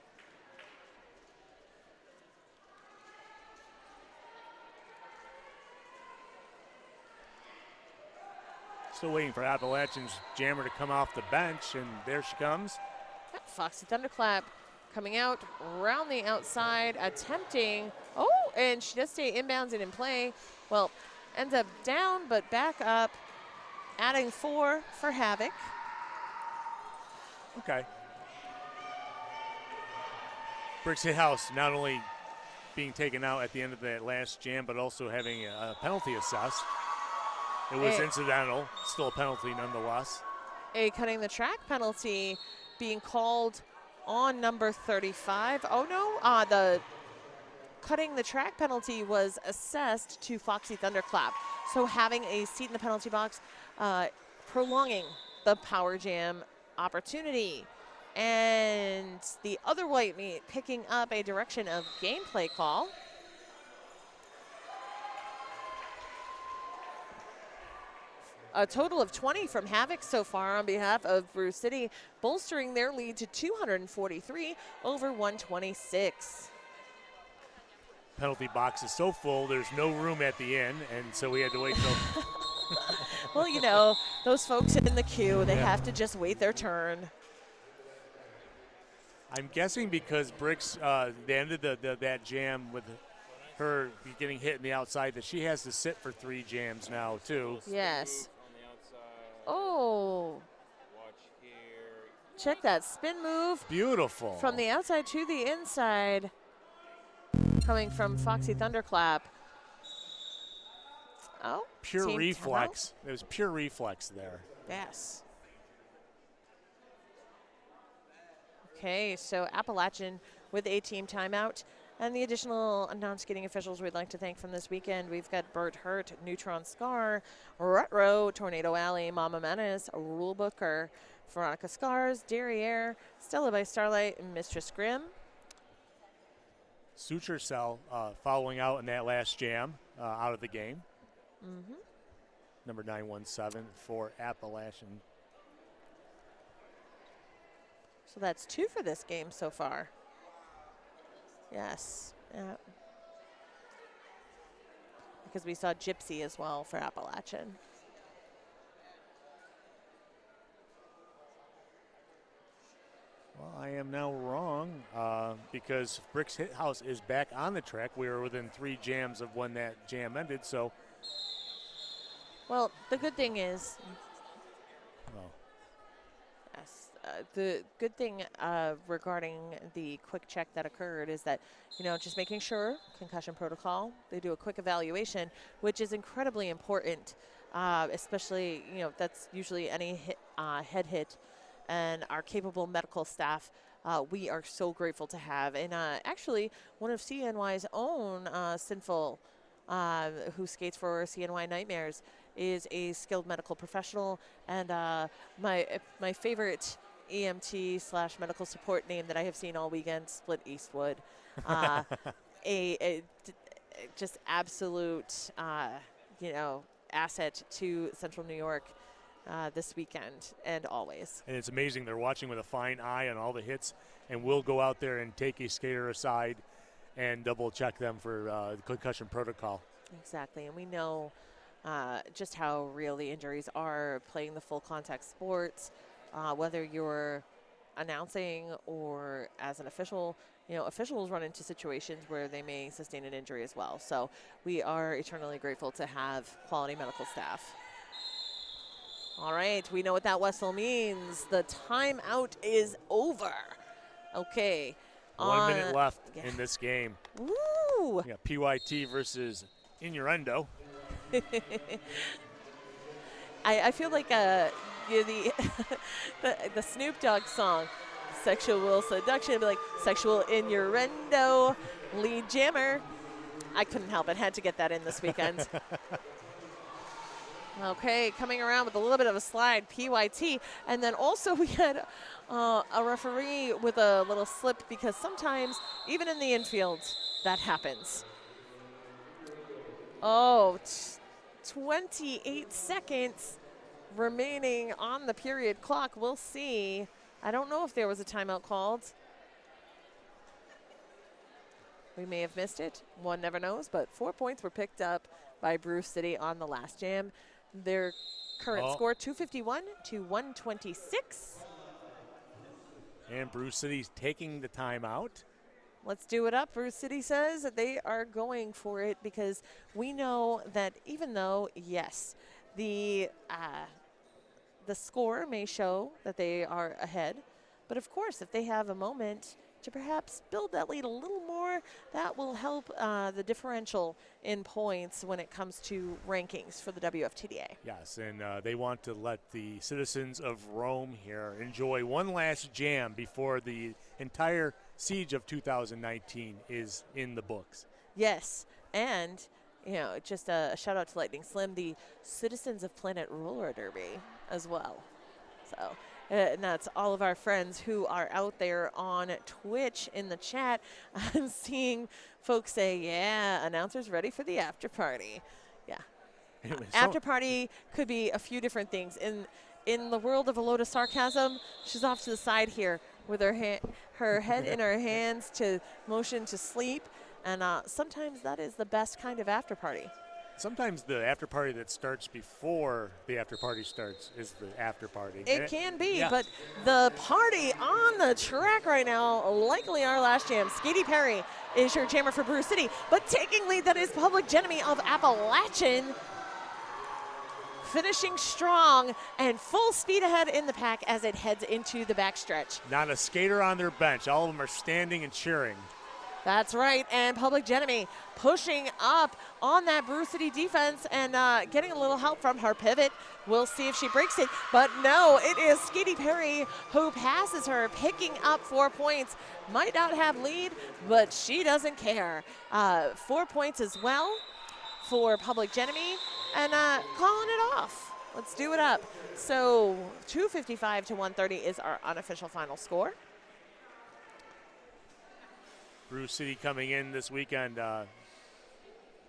Still waiting for Appalachian's jammer to come off the bench, and there she comes. Foxy Thunderclap coming out around the outside, attempting. Oh, and she does stay inbounds and in play. Well, ends up down, but back up, adding 4 for Havoc. Okay. Bricks Hit House not only being taken out at the end of that last jam, but also having a penalty assessed. It was incidental, still a penalty nonetheless. A cutting the track penalty being called on number 35. Oh no, the cutting the track penalty was assessed to Foxy Thunderclap. So having a seat in the penalty box, prolonging the power jam opportunity. And the other white meat picking up a direction of gameplay call. A total of 20 from Havoc so far on behalf of Brewcity, bolstering their lead to 243 over 126. Penalty box is so full, there's no room at the end, and so we had to wait till. Well, you know, those folks in the queue, they have to just wait their turn. I'm guessing because Bricks, they ended that jam with her getting hit in the outside, that she has to sit for 3 jams now, too. Yes. Oh. Watch here. Check that spin move. Beautiful. From the outside to the inside. coming from Foxy Thunderclap. Oh, Pure team reflex. timeout? It was pure reflex there. Yes. Okay, so Appalachian with a team timeout. And the additional non-skating officials we'd like to thank from this weekend, we've got Bert Hurt, Neutron Scar, Rutro, Tornado Alley, Mama Menace, Rule Booker, Veronica Scars, Derriere, Stella by Starlight, and Mistress Grimm. Suture Cell following out in that last jam out of the game. Number 917 for Appalachian. So that's 2 for this game so far. Yes. Yeah. Because we saw Gypsy as well for Appalachian. Well, I am now wrong because Bricks Hit House is back on the track. We were within 3 jams of when that jam ended, so. Well, the good thing is, Well, yes, the good thing regarding the quick check that occurred is that, just making sure, concussion protocol, they do a quick evaluation, which is incredibly important, especially, that's usually any head hit, and our capable medical staff we are so grateful to have. And actually, one of CNY's own Sinful, who skates for CNY Nightmares, is a skilled medical professional, and my favorite EMT / medical support name that I have seen all weekend, Split Eastwood. Just absolute, asset to Central New York this weekend and always. and it's amazing. They're watching with a fine eye on all the hits, and we'll go out there and take a skater aside and double check them for the concussion protocol. Exactly, and we know just how real the injuries are playing the full contact sports, whether you're announcing or as an official. Officials run into situations where they may sustain an injury as well. So we are eternally grateful to have quality medical staff. All right, we know what that whistle means. The timeout is over. Okay. 1 minute left in this game. Woo! We got PYT versus Innuendo. I feel like the the Snoop Dogg song, Sexual Seduction, be like Sexual Innuendo, Lead Jammer. I couldn't help it. Had to get that in this weekend. Okay, coming around with a little bit of a slide, PYT. And then also we had a referee with a little slip, because sometimes, even in the infield, that happens. Oh, 28 seconds remaining on the period clock. We'll see. I don't know if there was a timeout called. We may have missed it. One never knows, but 4 points were picked up by Brewcity on the last jam. Their current score, 251 to 126. And Brewcity's taking the timeout. Let's do it up. Brewcity says that they are going for it, because we know that even though, yes, the score may show that they are ahead, but of course, if they have a moment to perhaps build that lead a little more, that will help the differential in points when it comes to rankings for the WFTDA. Yes, and they want to let the citizens of Rome here enjoy one last jam before the entire siege of 2019 is in the books. Yes, and just a shout out to Lightning Slim, the Citizens of Planet Roller Derby as well. So. And that's all of our friends who are out there on Twitch in the chat. I'm seeing folks say, yeah, announcers ready for the after party. Yeah. After party could be a few different things. In the world of a load of sarcasm, she's off to the side here with her head in her hands to motion to sleep. And sometimes that is the best kind of after party. Sometimes the after party that starts before the after party starts is the after party. It can be, but the party on the track right now, likely our last jam. Skatey Perry is your jammer for Brewcity, but taking lead, that is Public Enemy of Appalachian. Finishing strong and full speed ahead in the pack as it heads into the backstretch. Not a skater on their bench. All of them are standing and cheering. That's right, and Public Enemy pushing up on that Brewcity defense and getting a little help from her pivot. We'll see if she breaks it, but no, it is Skeety Perry who passes her, picking up 4 points. Might not have lead, but she doesn't care. 4 points as well for Public Enemy, and calling it off. Let's do it up. So 255 to 130 is our unofficial final score. Brewcity coming in this weekend,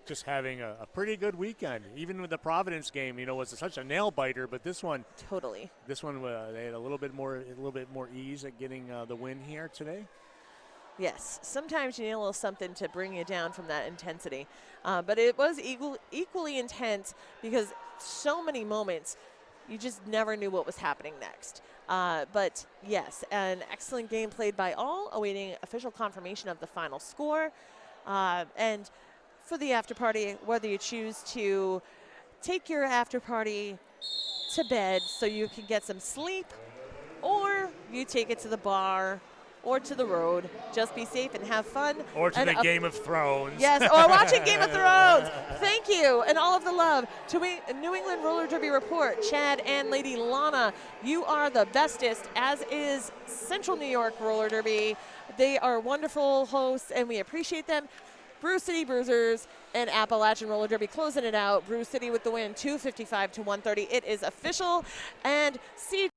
just having a pretty good weekend. Even with the Providence game, you know, was such a nail biter, but this one, Totally. they had a little bit more ease at getting the win here today. Yes, sometimes you need a little something to bring you down from that intensity. But it was equally intense because so many moments you just never knew what was happening next. But yes, an excellent game played by all, awaiting official confirmation of the final score. And for the after party, whether you choose to take your after party to bed so you can get some sleep, or you take it to the bar or to the road, just be safe and have fun. Or to the Game of Thrones. Yes, or watching Game of Thrones. Thank you, and all of the love to New England Roller Derby Report, Chad and Lady Lana. You are the bestest, as is Central New York Roller Derby. They are wonderful hosts, and we appreciate them. Brewcity Bruisers and Appalachian Roller Derby closing it out. Brewcity with the win, 255 to 130. It is official, and see